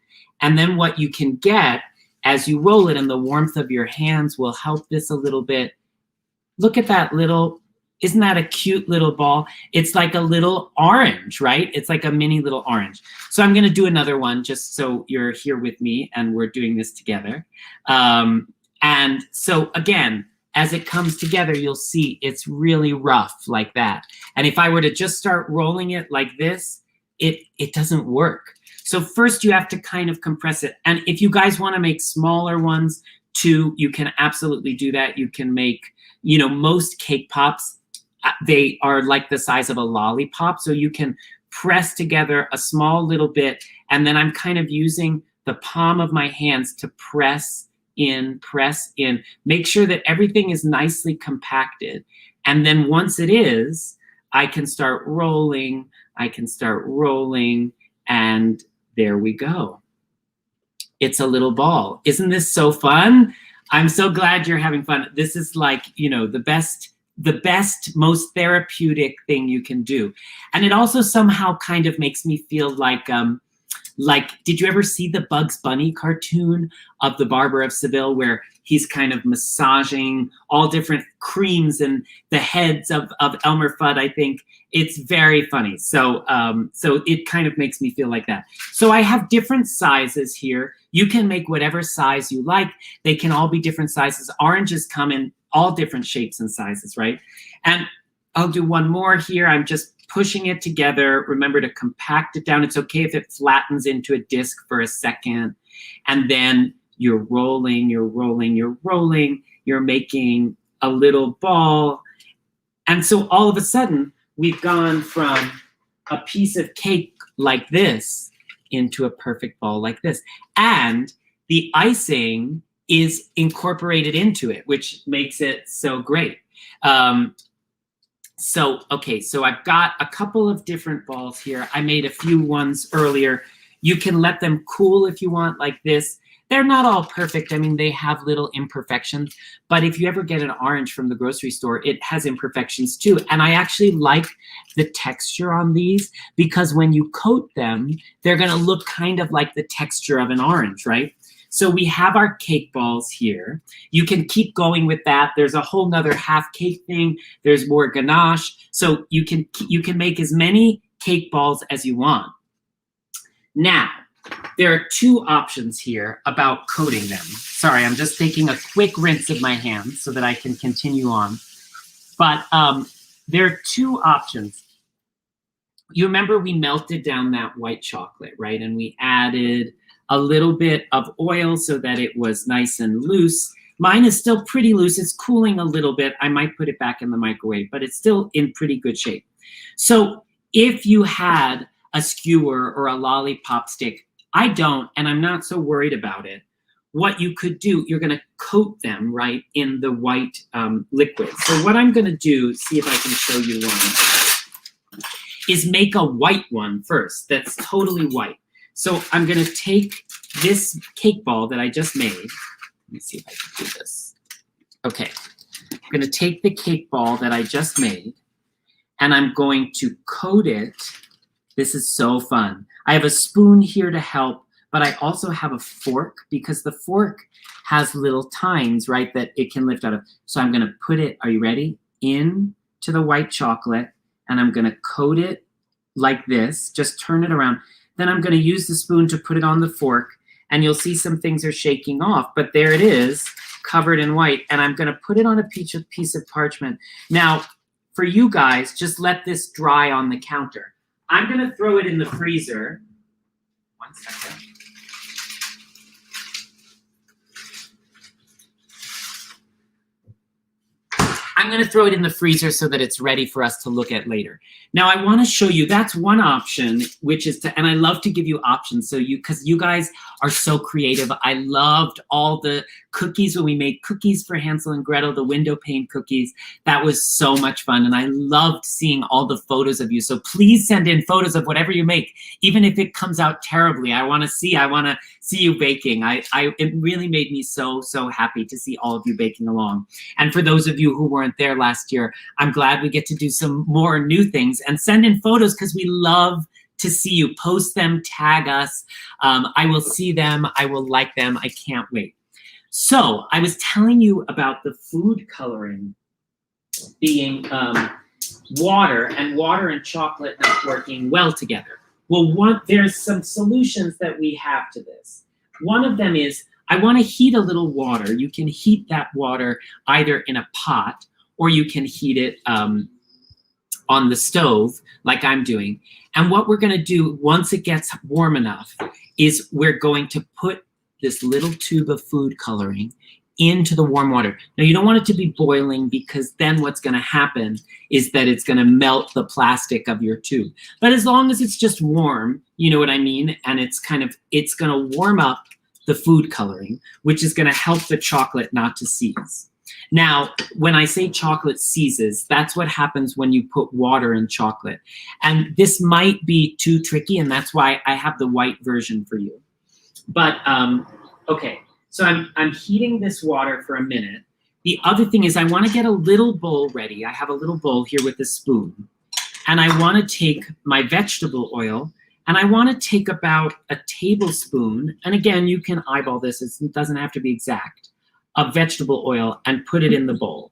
And then what you can get as you roll it, and the warmth of your hands will help this a little bit. Look at that little, isn't that a cute little ball? It's like a little orange, right? It's like a mini little orange. So I'm gonna do another one just so you're here with me and we're doing this together. And so again, as it comes together, you'll see it's really rough like that. And if I were to just start rolling it like this, it doesn't work. So first you have to kind of compress it. And if you guys wanna make smaller ones too, you can absolutely do that. You can make, you know, most cake pops, they are like the size of a lollipop. So you can press together a small little bit, and then I'm kind of using the palm of my hands to press in, make sure that everything is nicely compacted. And then once it is, I can start rolling, and there we go. It's a little ball. Isn't this so fun? I'm so glad you're having fun. This is like, you know, the best, most therapeutic thing you can do. And it also somehow kind of makes me feel like, did you ever see the Bugs Bunny cartoon of the Barber of Seville, where he's kind of massaging all different creams and the heads of Elmer Fudd? I think it's very funny. So it kind of makes me feel like that. So I have different sizes here. You can make whatever size you like. They can all be different sizes. Oranges come in all different shapes and sizes, right? And I'll do one more here. I'm just pushing it together. Remember to compact it down. It's okay if it flattens into a disc for a second. And then you're rolling, you're making a little ball. And so all of a sudden, we've gone from a piece of cake like this into a perfect ball like this. And the icing is incorporated into it, which makes it so great. So I've got a couple of different balls here. I made a few ones earlier. You can let them cool if you want, like this. They're not all perfect. I mean, they have little imperfections, but if you ever get an orange from the grocery store, it has imperfections too. And I actually like the texture on these, because when you coat them, they're gonna look kind of like the texture of an orange, right? So we have our cake balls here. You can keep going with that. There's a whole nother half cake thing. There's more ganache. So you can make as many cake balls as you want. Now, there are two options here about coating them. Sorry, I'm just taking a quick rinse of my hands so that I can continue on. But there are two options. You remember we melted down that white chocolate, right? And we added a little bit of oil so that it was nice and loose. Mine is still pretty loose. It's cooling a little bit. I might put it back in the microwave, but it's still in pretty good shape. So if you had a skewer or a lollipop stick, I don't, and I'm not so worried about it. What you could do, you're gonna coat them, right, in the white liquid. So what I'm gonna do, see if I can show you one, is make a white one first that's totally white. So I'm gonna take this cake ball that I just made. Let me see if I can do this. Okay, I'm gonna take the cake ball that I just made, and I'm going to coat it. This is so fun. I have a spoon here to help, but I also have a fork, because the fork has little tines, right, that it can lift out of. So I'm gonna put it, are you ready? In to the white chocolate, and I'm gonna coat it like this, just turn it around. Then I'm gonna use the spoon to put it on the fork, and you'll see some things are shaking off, but there it is, covered in white, and I'm gonna put it on a piece of parchment. Now, for you guys, just let this dry on the counter. I'm gonna throw it in the freezer. One second. I'm gonna throw it in the freezer so that it's ready for us to look at later. Now I wanna show you, that's one option, which is to, and I love to give you options, so because you guys are so creative. I loved all the cookies when we made cookies for Hansel and Gretel, the window pane cookies. That was so much fun, and I loved seeing all the photos of you. So please send in photos of whatever you make, even if it comes out terribly. I wanna see you baking. It really made me so happy to see all of you baking along. And for those of you who weren't there last year, I'm glad we get to do some more new things, and send in photos, because we love to see you. Post them, tag us. I will see them, I will like them. I can't wait. So I was telling you about the food coloring being water and chocolate not working well together. Well, there's some solutions that we have to this. One of them is, I want to heat a little water. You can heat that water either in a pot, or you can heat it on the stove like I'm doing. And what we're gonna do once it gets warm enough is we're going to put this little tube of food coloring into the warm water. Now, you don't want it to be boiling, because then what's going to happen is that it's going to melt the plastic of your tube. But as long as it's just warm, you know what I mean? And it's going to warm up the food coloring, which is going to help the chocolate not to seize. Now, when I say chocolate seizes, that's what happens when you put water in chocolate. And this might be too tricky, and that's why I have the white version for you. But, okay. So I'm heating this water for a minute. The other thing is I want to get a little bowl ready. I have a little bowl here with a spoon. And I want to take my vegetable oil, and I want to take about a tablespoon, and again, you can eyeball this, it doesn't have to be exact, of vegetable oil, and put it in the bowl.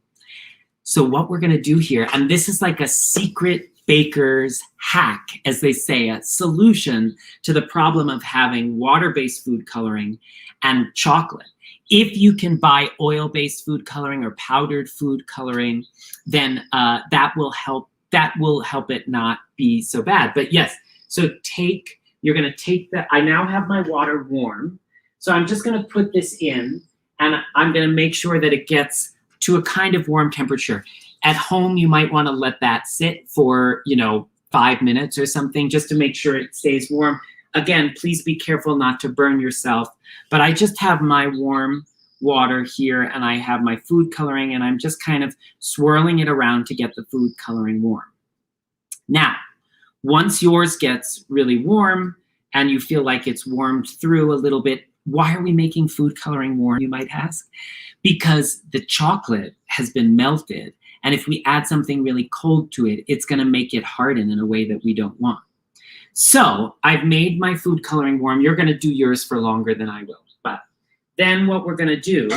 So what we're going to do here, and this is like a secret baker's hack, as they say, a solution to the problem of having water-based food coloring and chocolate. If you can buy oil-based food coloring or powdered food coloring, then that will help it not be so bad. But yes, so you're going to take I now have my water warm. So I'm just going to put this in, and I'm going to make sure that it gets to a kind of warm temperature. At home, you might want to let that sit for, 5 minutes or something, just to make sure it stays warm. Again, please be careful not to burn yourself. But I just have my warm water here, and I have my food coloring, and I'm just kind of swirling it around to get the food coloring warm. Now, once yours gets really warm and you feel like it's warmed through a little bit, why are we making food coloring warm, you might ask? Because the chocolate has been melted, and if we add something really cold to it, it's going to make it harden in a way that we don't want. So I've made my food coloring warm. You're going to do yours for longer than I will. But then what we're going to do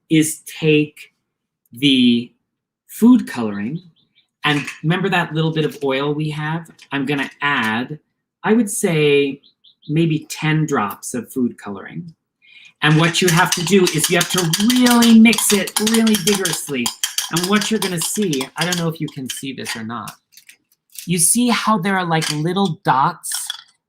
is take the food coloring, and remember that little bit of oil we have? I'm going to add, I would say, maybe 10 drops of food coloring. And what you have to do is you have to really mix it really vigorously. And what you're going to see, I don't know if you can see this or not. You see how there are like little dots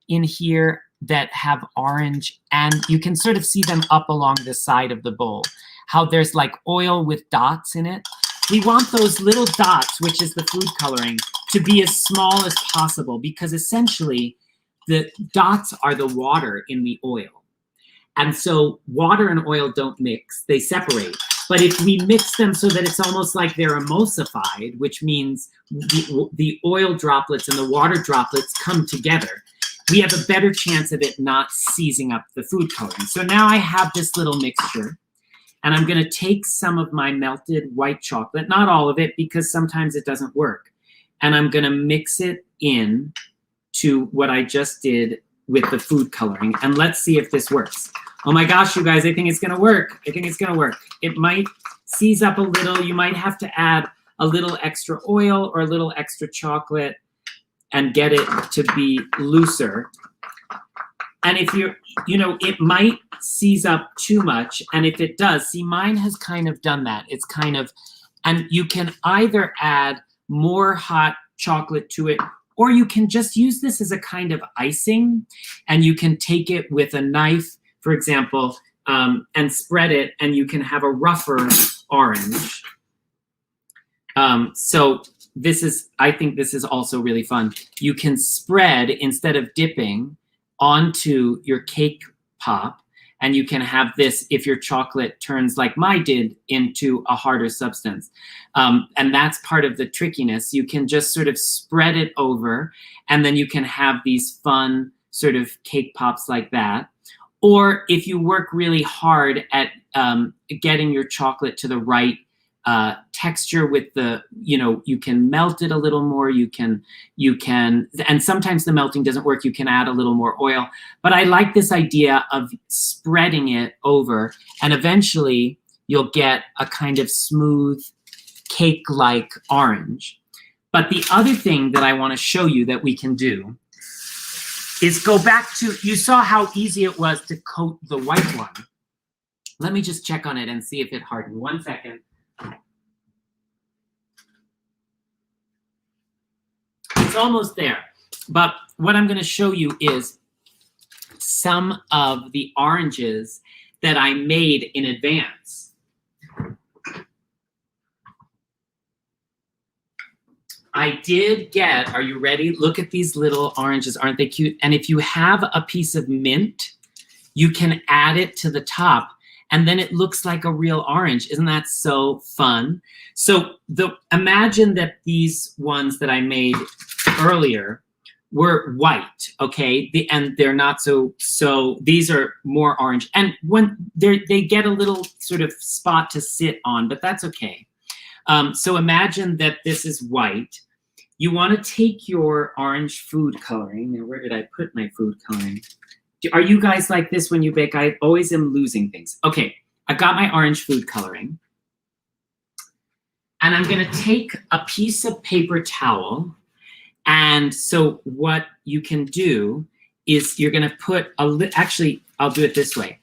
in here that have orange, and you can sort of see them up along the side of the bowl, how there's like oil with dots in it. We want those little dots, which is the food coloring, to be as small as possible, because essentially the dots are the water in the oil. And so water and oil don't mix, they separate. But if we mix them so that it's almost like they're emulsified, which means the oil droplets and the water droplets come together, we have a better chance of it not seizing up the food coloring. So now I have this little mixture, and I'm going to take some of my melted white chocolate, not all of it, because sometimes it doesn't work, and I'm going to mix it in to what I just did with the food coloring, and let's see if this works. Oh my gosh, you guys, I think it's going to work. I think it's going to work. It might seize up a little. You might have to add a little extra oil or a little extra chocolate and get it to be looser. And if it might seize up too much. And if it does, see, mine has kind of done that. It's kind of, and you can either add more hot chocolate to it, or you can just use this as a kind of icing, and you can take it with a knife, for example, and spread it, and you can have a rougher orange. So I think this is also really fun. You can spread, instead of dipping, onto your cake pop, and you can have this, if your chocolate turns like mine did, into a harder substance. And that's part of the trickiness. You can just sort of spread it over, and then you can have these fun sort of cake pops like that. Or if you work really hard at getting your chocolate to the right texture with the, you can melt it a little more, you can, and sometimes the melting doesn't work, you can add a little more oil. But I like this idea of spreading it over, and eventually you'll get a kind of smooth cake-like orange. But the other thing that I want to show you that we can do is go back to, you saw how easy it was to coat the white one. Let me just check on it and see if it hardened. 1 second. It's almost there. But what I'm going to show you is some of the oranges that I made in advance. I did get, are you ready? Look at these little oranges, aren't they cute? And if you have a piece of mint, you can add it to the top and then it looks like a real orange. Isn't that so fun? So imagine that these ones that I made earlier were white, okay? And they're not so, these are more orange. And when they get a little sort of spot to sit on, but that's okay. So imagine that this is white. You want to take your orange food coloring. Now, where did I put my food coloring? Are you guys like this when you bake? I always am losing things. Okay, I've got my orange food coloring. And I'm going to take a piece of paper towel. And so what you can do is you're going to put actually, I'll do it this way.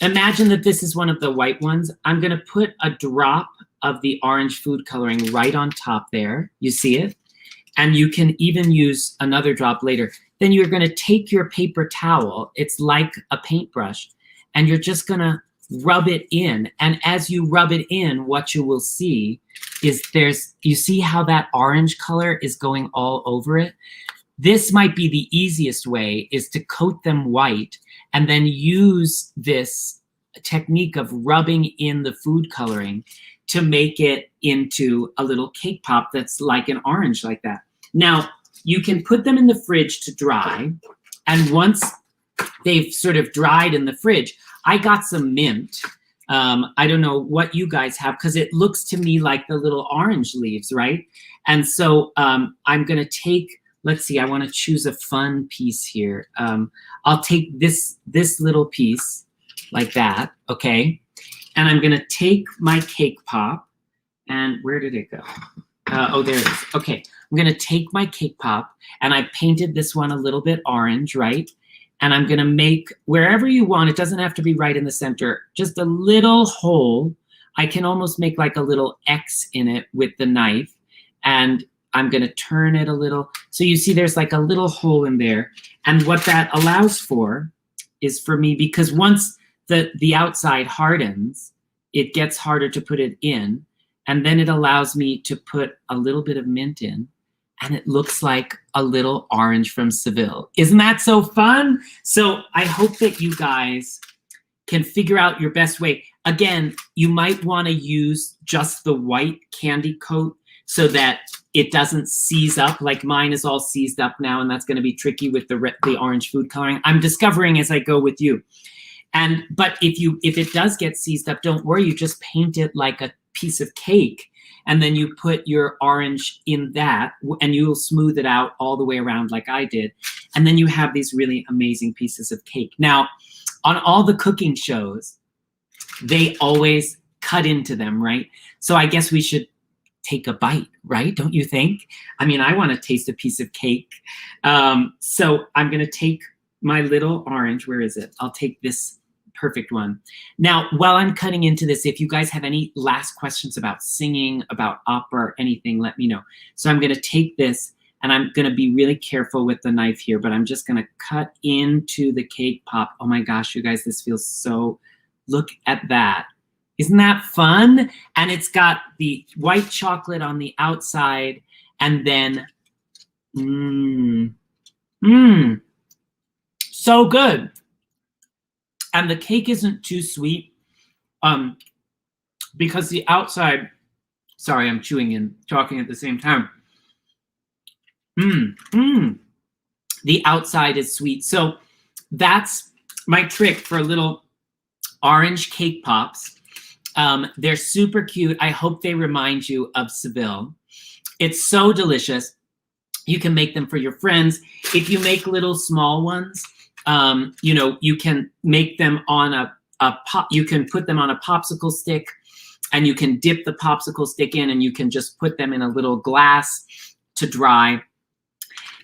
Imagine that this is one of the white ones. I'm going to put a drop of the orange food coloring right on top there. You see it? And you can even use another drop later. Then you're going to take your paper towel. It's like a paintbrush. And you're just going to rub it in. And as you rub it in, what you will see is you see how that orange color is going all over it? This might be the easiest way, is to coat them white and then use this technique of rubbing in the food coloring to make it into a little cake pop that's like an orange like that. Now, you can put them in the fridge to dry, and once they've sort of dried in the fridge, I got some mint. I don't know what you guys have, because it looks to me like the little orange leaves, right? And so I'm going to take, let's see, I want to choose a fun piece here. I'll take this little piece like that, okay? And I'm going to take my cake pop, and where did it go? Oh, there it is. Okay, I'm going to take my cake pop, and I painted this one a little bit orange, right? And I'm going to make, wherever you want, it doesn't have to be right in the center, just a little hole. I can almost make like a little X in it with the knife. And I'm going to turn it a little. So you see there's like a little hole in there. And what that allows for is for me, because once the outside hardens, it gets harder to put it in. And then it allows me to put a little bit of mint in. And it looks like a little orange from Seville. Isn't that so fun? So I hope that you guys can figure out your best way. Again, you might want to use just the white candy coat so that it doesn't seize up. Like mine is all seized up now, and that's going to be tricky with the orange food coloring. I'm discovering as I go with you. But if it does get seized up, don't worry. You just paint it like a piece of cake. And then you put your orange in that, and you'll smooth it out all the way around like I did. And then you have these really amazing pieces of cake. Now, on all the cooking shows, they always cut into them, right? So I guess we should take a bite, right? Don't you think? I mean, I want to taste a piece of cake. So I'm going to take my little orange. Where is it? I'll take this perfect one. Now, while I'm cutting into this, if you guys have any last questions about singing, about opera, or anything, let me know. So I'm going to take this, and I'm going to be really careful with the knife here, but I'm just going to cut into the cake pop. Oh my gosh, you guys, this feels so, look at that. Isn't that fun? And it's got the white chocolate on the outside, and then, so good. And the cake isn't too sweet because the outside, sorry, I'm chewing and talking at the same time. The outside is sweet. So that's my trick for little orange cake pops. They're super cute. I hope they remind you of Seville. It's so delicious. You can make them for your friends. If you make little small ones, you know, you can make them on you can put them on a popsicle stick, and you can dip the popsicle stick in, and you can just put them in a little glass to dry.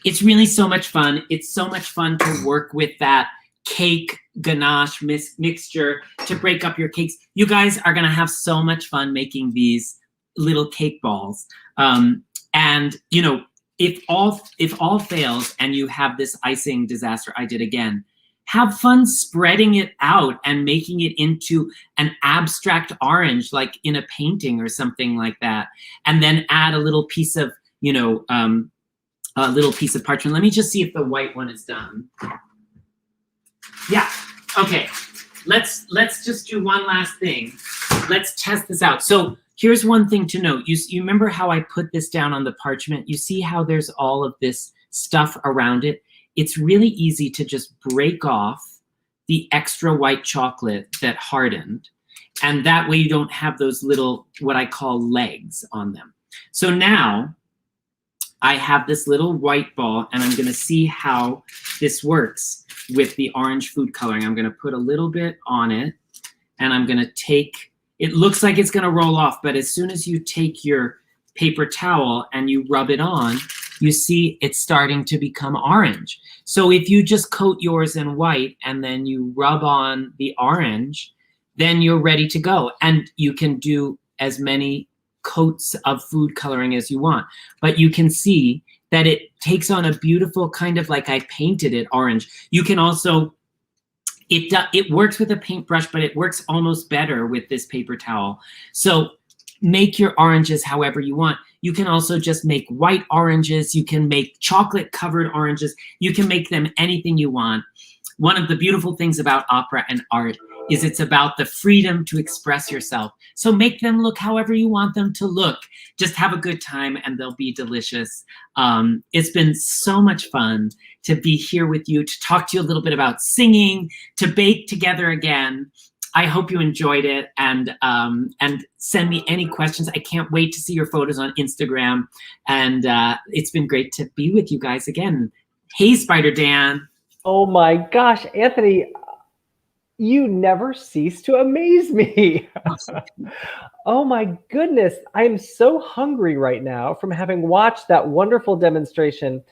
It's really so much fun. It's so much fun to work with that cake ganache mixture to break up your cakes. You guys are going to have so much fun making these little cake balls. And, you know, if all fails and you have this icing disaster I did again, have fun spreading it out and making it into an abstract orange, like in a painting or something like that. And then add a little piece of a little piece of parchment. Let me just see if the white one is done. Yeah, okay. Let's just do one last thing. Let's test this out. So here's one thing to note. You remember how I put this down on the parchment? You see how there's all of this stuff around it? It's really easy to just break off the extra white chocolate that hardened. And that way you don't have those little, what I call legs on them. So now I have this little white ball, and I'm gonna see how this works with the orange food coloring. I'm gonna put a little bit on it, and I'm gonna take, it looks like it's gonna roll off, but as soon as you take your paper towel and you rub it on, you see it's starting to become orange. So if you just coat yours in white and then you rub on the orange, then you're ready to go. And you can do as many coats of food coloring as you want. But you can see that it takes on a beautiful kind of like I painted it orange. You can also, it works with a paintbrush, but it works almost better with this paper towel. So make your oranges however you want. You can also just make white oranges. You can make chocolate covered oranges. You can make them anything you want. One of the beautiful things about opera and art is it's about the freedom to express yourself. So make them look however you want them to look. Just have a good time and they'll be delicious. It's been so much fun to be here with you, to talk to you a little bit about singing, to bake together again. I hope you enjoyed it, and send me any questions. I can't wait to see your photos on Instagram. And it's been great to be with you guys again. Hey, Spider Dan. Oh my gosh, Anthony, you never cease to amaze me. Oh my goodness, I am so hungry right now from having watched that wonderful demonstration.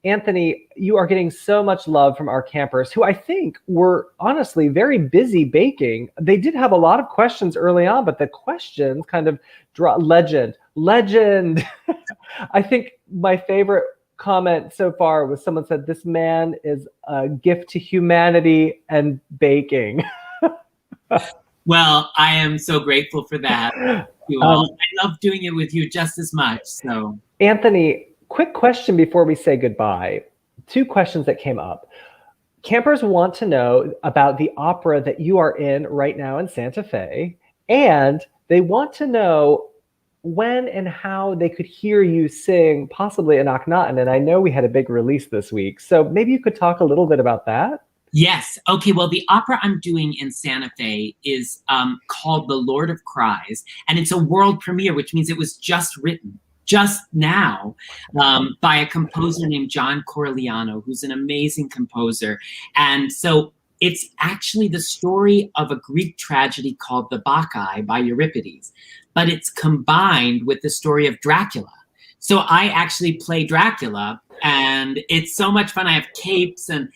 Anthony, you are getting so much love from our campers, who I think were honestly very busy baking. They did have a lot of questions early on, but the questions kind of draw legend. I think my favorite comment so far was someone said, "This man is a gift to humanity and baking." Well, I am so grateful for that. You all. I love doing it with you just as much. So, Anthony, quick question before we say goodbye. Two questions that came up. Campers want to know about the opera that you are in right now in Santa Fe, and they want to know when and how they could hear you sing possibly an Akhenaten. And I know we had a big release this week, so maybe you could talk a little bit about that. Yes. Okay. Well, the opera I'm doing in Santa Fe is called The Lord of Cries, and it's a world premiere, which means it was just written just now by a composer named John Corigliano, who's an amazing composer. And so it's actually the story of a Greek tragedy called The Bacchae by Euripides, but it's combined with the story of Dracula. So I actually play Dracula, and it's so much fun. I have capes, and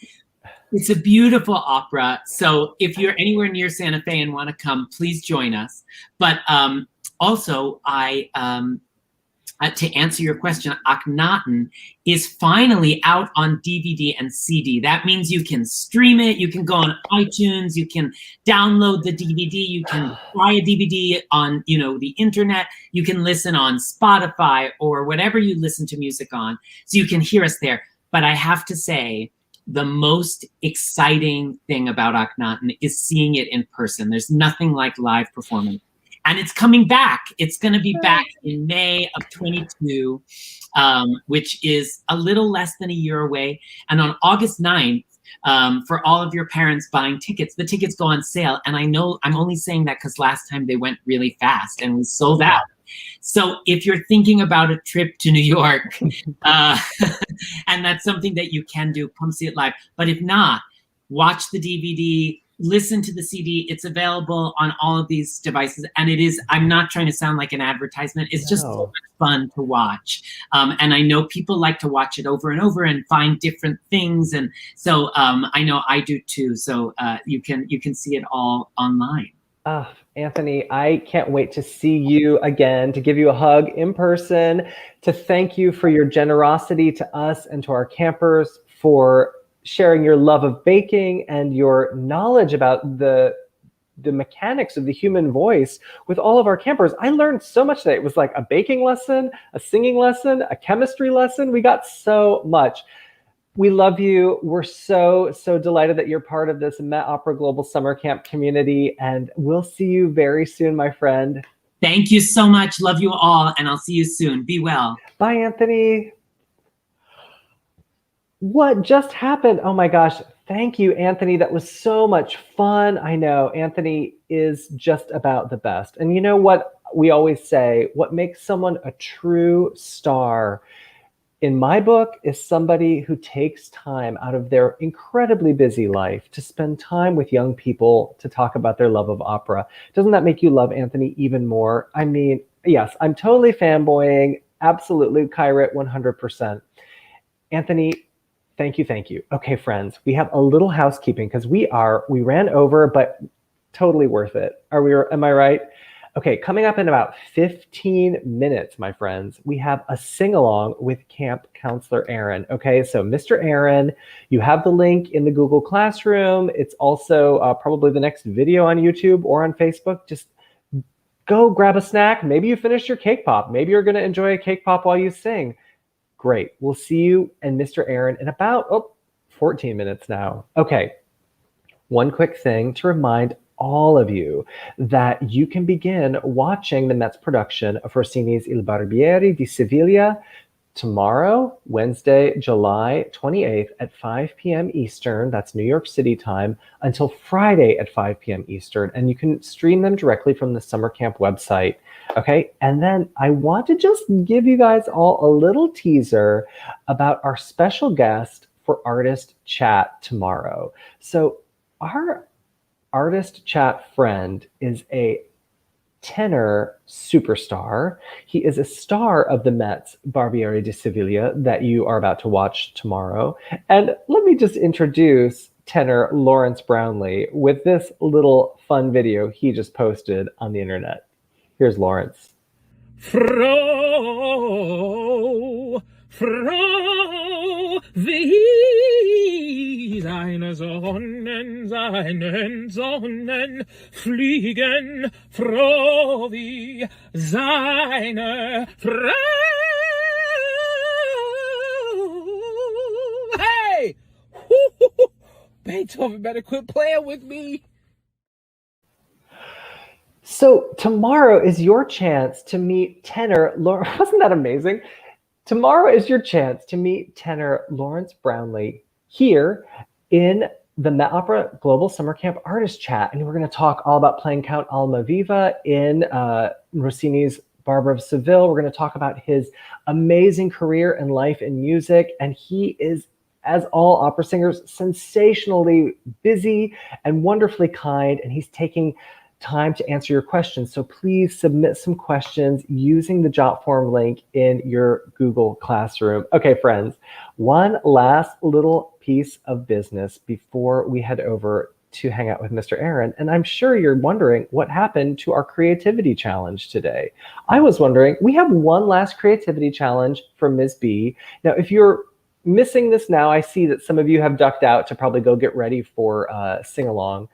it's a beautiful opera. So if you're anywhere near Santa Fe and want to come, please join us. But also, to answer your question, Akhenaten is finally out on DVD and CD. That means you can stream it, you can go on iTunes, you can download the DVD, you can buy a DVD on, the internet, you can listen on Spotify or whatever you listen to music on, so you can hear us there. But I have to say, the most exciting thing about Akhenaten is seeing it in person. There's nothing like live performance. And it's coming back. It's going to be back in May of 22, which is a little less than a year away. And on August 9th, for all of your parents buying tickets, the tickets go on sale. And I know I'm only saying that because last time they went really fast and we sold out. So if you're thinking about a trip to New York, and that's something that you can do, come see it live. But if not, watch the DVD, listen to the CD. It's available on all of these devices. And it is, I'm not trying to sound like an advertisement. It's just so much fun to watch. And I know people like to watch it over and over and find different things. And so I know I do too. So you can see it all online. Anthony, I can't wait to see you again, to give you a hug in person, to thank you for your generosity to us and to our campers, for sharing your love of baking and your knowledge about the the mechanics of the human voice with all of our campers. I learned so much today. It was like a baking lesson, a singing lesson, a chemistry lesson. We got so much. We love you. We're so, so delighted that you're part of this Met Opera Global Summer Camp community. And we'll see you very soon, my friend. Thank you so much. Love you all. And I'll see you soon. Be well. Bye, Anthony. What just happened? Oh my gosh. Thank you, Anthony. That was so much fun. I know Anthony is just about the best. And you know what we always say, what makes someone a true star in my book is somebody who takes time out of their incredibly busy life to spend time with young people to talk about their love of opera. Doesn't that make you love Anthony even more? I mean, yes, I'm totally fanboying. Absolutely, Kyrit, 100%. Anthony, thank you, thank you. Okay, friends, we have a little housekeeping because we ran over, but totally worth it. Am I right? Okay, coming up in about 15 minutes, my friends, we have a sing-along with Camp Counselor Aaron. Okay, so Mr. Aaron, you have the link in the Google Classroom. It's also probably the next video on YouTube or on Facebook. Just go grab a snack. Maybe you finished your cake pop. Maybe you're gonna enjoy a cake pop while you sing. Great, we'll see you and Mr. Aaron in about 14 minutes now. Okay, one quick thing to remind all of you that you can begin watching the Met's production of Rossini's Il Barbiere di Siviglia tomorrow, Wednesday, July 28th at 5 p.m. Eastern, that's New York City time, until Friday at 5 p.m. Eastern. And you can stream them directly from the summer camp website. Okay, and then I want to just give you guys all a little teaser about our special guest for Artist Chat tomorrow. So our Artist Chat friend is a tenor superstar. He is a star of the Met's Barbiere di Siviglia that you are about to watch tomorrow. And let me just introduce tenor Lawrence Brownlee with this little fun video he just posted on the internet. Here's Lawrence. Frau, wie seine Sonnen fliegen, froh wie seine Frau. Hey! Beethoven better quit playing with me. So tomorrow is your chance to meet tenor Lawrence. Wasn't that amazing? Tomorrow is your chance to meet tenor Lawrence Brownlee here in the Met Opera Global Summer Camp Artist Chat. And we're going to talk all about playing Count Almaviva in Rossini's Barber of Seville. We're going to talk about his amazing career and life in music. And he is, as all opera singers, sensationally busy and wonderfully kind. And he's taking time to answer your questions. So please submit some questions using the Jotform link in your Google Classroom. Okay, friends, one last little piece of business before we head over to hang out with Mr. Aaron. And I'm sure you're wondering what happened to our creativity challenge today. I was wondering, we have one last creativity challenge from Ms. B. Now, if you're missing this now, I see that some of you have ducked out to probably go get ready for sing-along.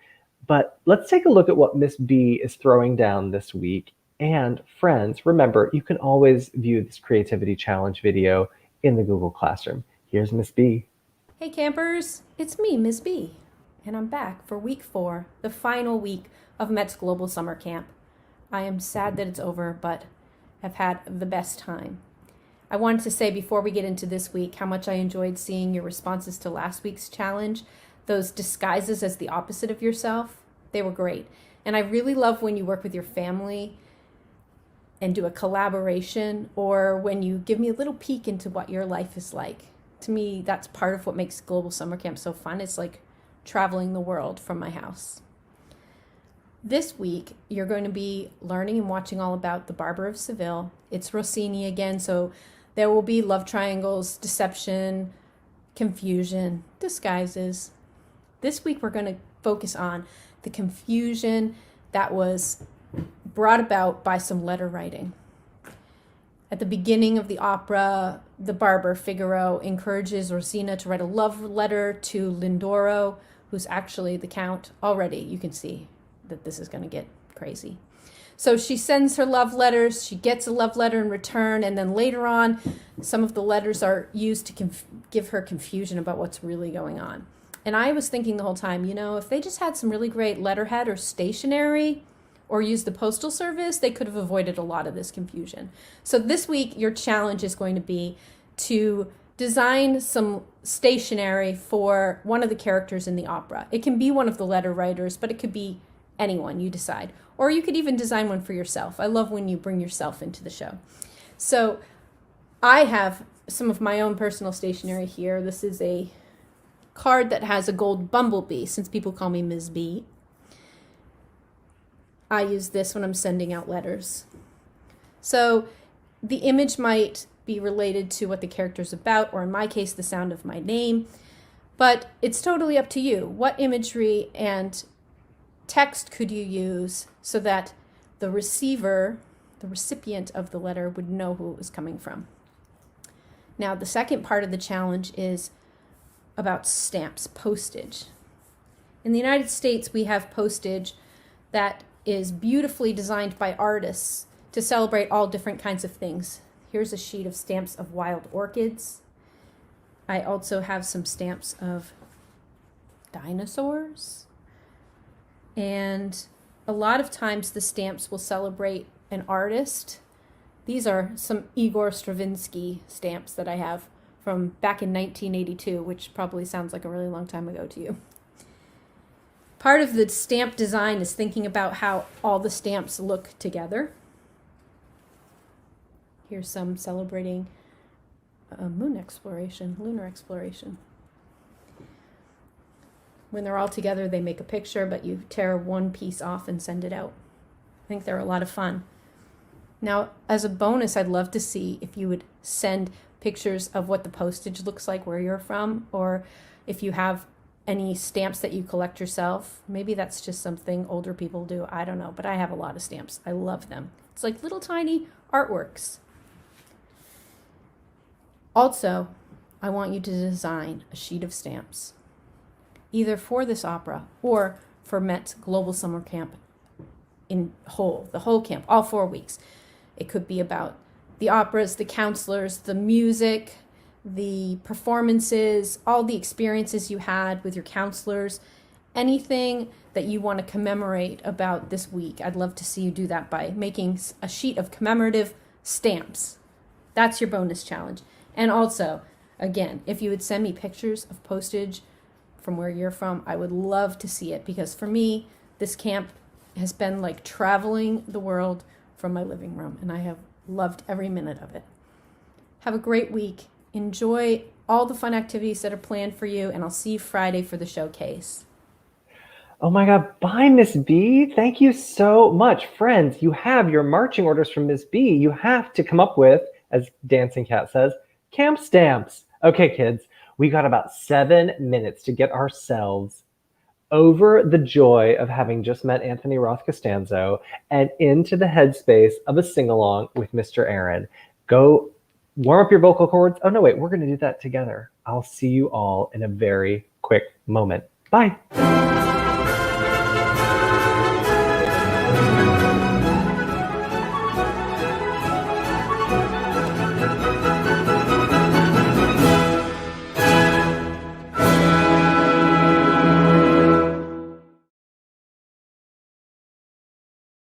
But let's take a look at what Miss B is throwing down this week. And friends, remember, you can always view this creativity challenge video in the Google Classroom. Here's Miss B. Hey campers, it's me, Miss B, and I'm back for week 4, the final week of Met's Global Summer Camp. I am sad that it's over, but I've had the best time. I wanted to say before we get into this week how much I enjoyed seeing your responses to last week's challenge. Those disguises as the opposite of yourself, they were great. And I really love when you work with your family and do a collaboration, or when you give me a little peek into what your life is like. To me, that's part of what makes Global Summer Camp so fun. It's like traveling the world from my house. This week, you're going to be learning and watching all about the Barber of Seville. It's Rossini again, so there will be love triangles, deception, confusion, disguises. This week, we're going to focus on the confusion that was brought about by some letter writing. At the beginning of the opera, the barber, Figaro, encourages Rosina to write a love letter to Lindoro, who's actually the count. Already, you can see that this is going to get crazy. So she sends her love letters, she gets a love letter in return, and then later on, some of the letters are used to give her confusion about what's really going on. And I was thinking the whole time, if they just had some really great letterhead or stationery or used the postal service, they could have avoided a lot of this confusion. So this week, your challenge is going to be to design some stationery for one of the characters in the opera. It can be one of the letter writers, but it could be anyone, you decide. Or you could even design one for yourself. I love when you bring yourself into the show. So I have some of my own personal stationery here. This is a card that has a gold bumblebee, since people call me Ms. B. I use this when I'm sending out letters. So the image might be related to what the character's about, or in my case, the sound of my name. But it's totally up to you. What imagery and text could you use so that the receiver, the recipient of the letter, would know who it was coming from? Now, the second part of the challenge is about stamps, postage. In the United States, we have postage that is beautifully designed by artists to celebrate all different kinds of things. Here's a sheet of stamps of wild orchids. I also have some stamps of dinosaurs. And a lot of times the stamps will celebrate an artist. These are some Igor Stravinsky stamps that I have from back in 1982, which probably sounds like a really long time ago to you. Part of the stamp design is thinking about how all the stamps look together. Here's some celebrating lunar exploration. When they're all together, they make a picture, but you tear one piece off and send it out. I think they're a lot of fun. Now, as a bonus, I'd love to see if you would send pictures of what the postage looks like where you're from, or if you have any stamps that you collect yourself. Maybe that's just something older people do. I don't know, but I have a lot of stamps. I love them. It's like little tiny artworks. Also, I want you to design a sheet of stamps, either for this opera or for Met's Global Summer Camp the whole camp, all 4 weeks. It could be about the operas, the counselors, the music, the performances, all the experiences you had with your counselors, anything that you want to commemorate about this week. I'd love to see you do that by making a sheet of commemorative stamps. That's your bonus challenge. And also, again, if you would send me pictures of postage from where you're from, I would love to see it, because for me, this camp has been like traveling the world from my living room, and I have loved every minute of it. Have a great week. Enjoy all the fun activities that are planned for you, and I'll see you Friday for the showcase. Oh my God, bye, Miss B. Thank you so much. Friends, you have your marching orders from Miss B. You have to come up with, as Dancing Cat says, camp stamps. Okay, kids, we got about 7 minutes to get ourselves over the joy of having just met Anthony Roth Costanzo and into the headspace of a sing-along with Mr. Aaron. Go warm up your vocal cords. Oh, no, wait, we're going to do that together. I'll see you all in a very quick moment. Bye.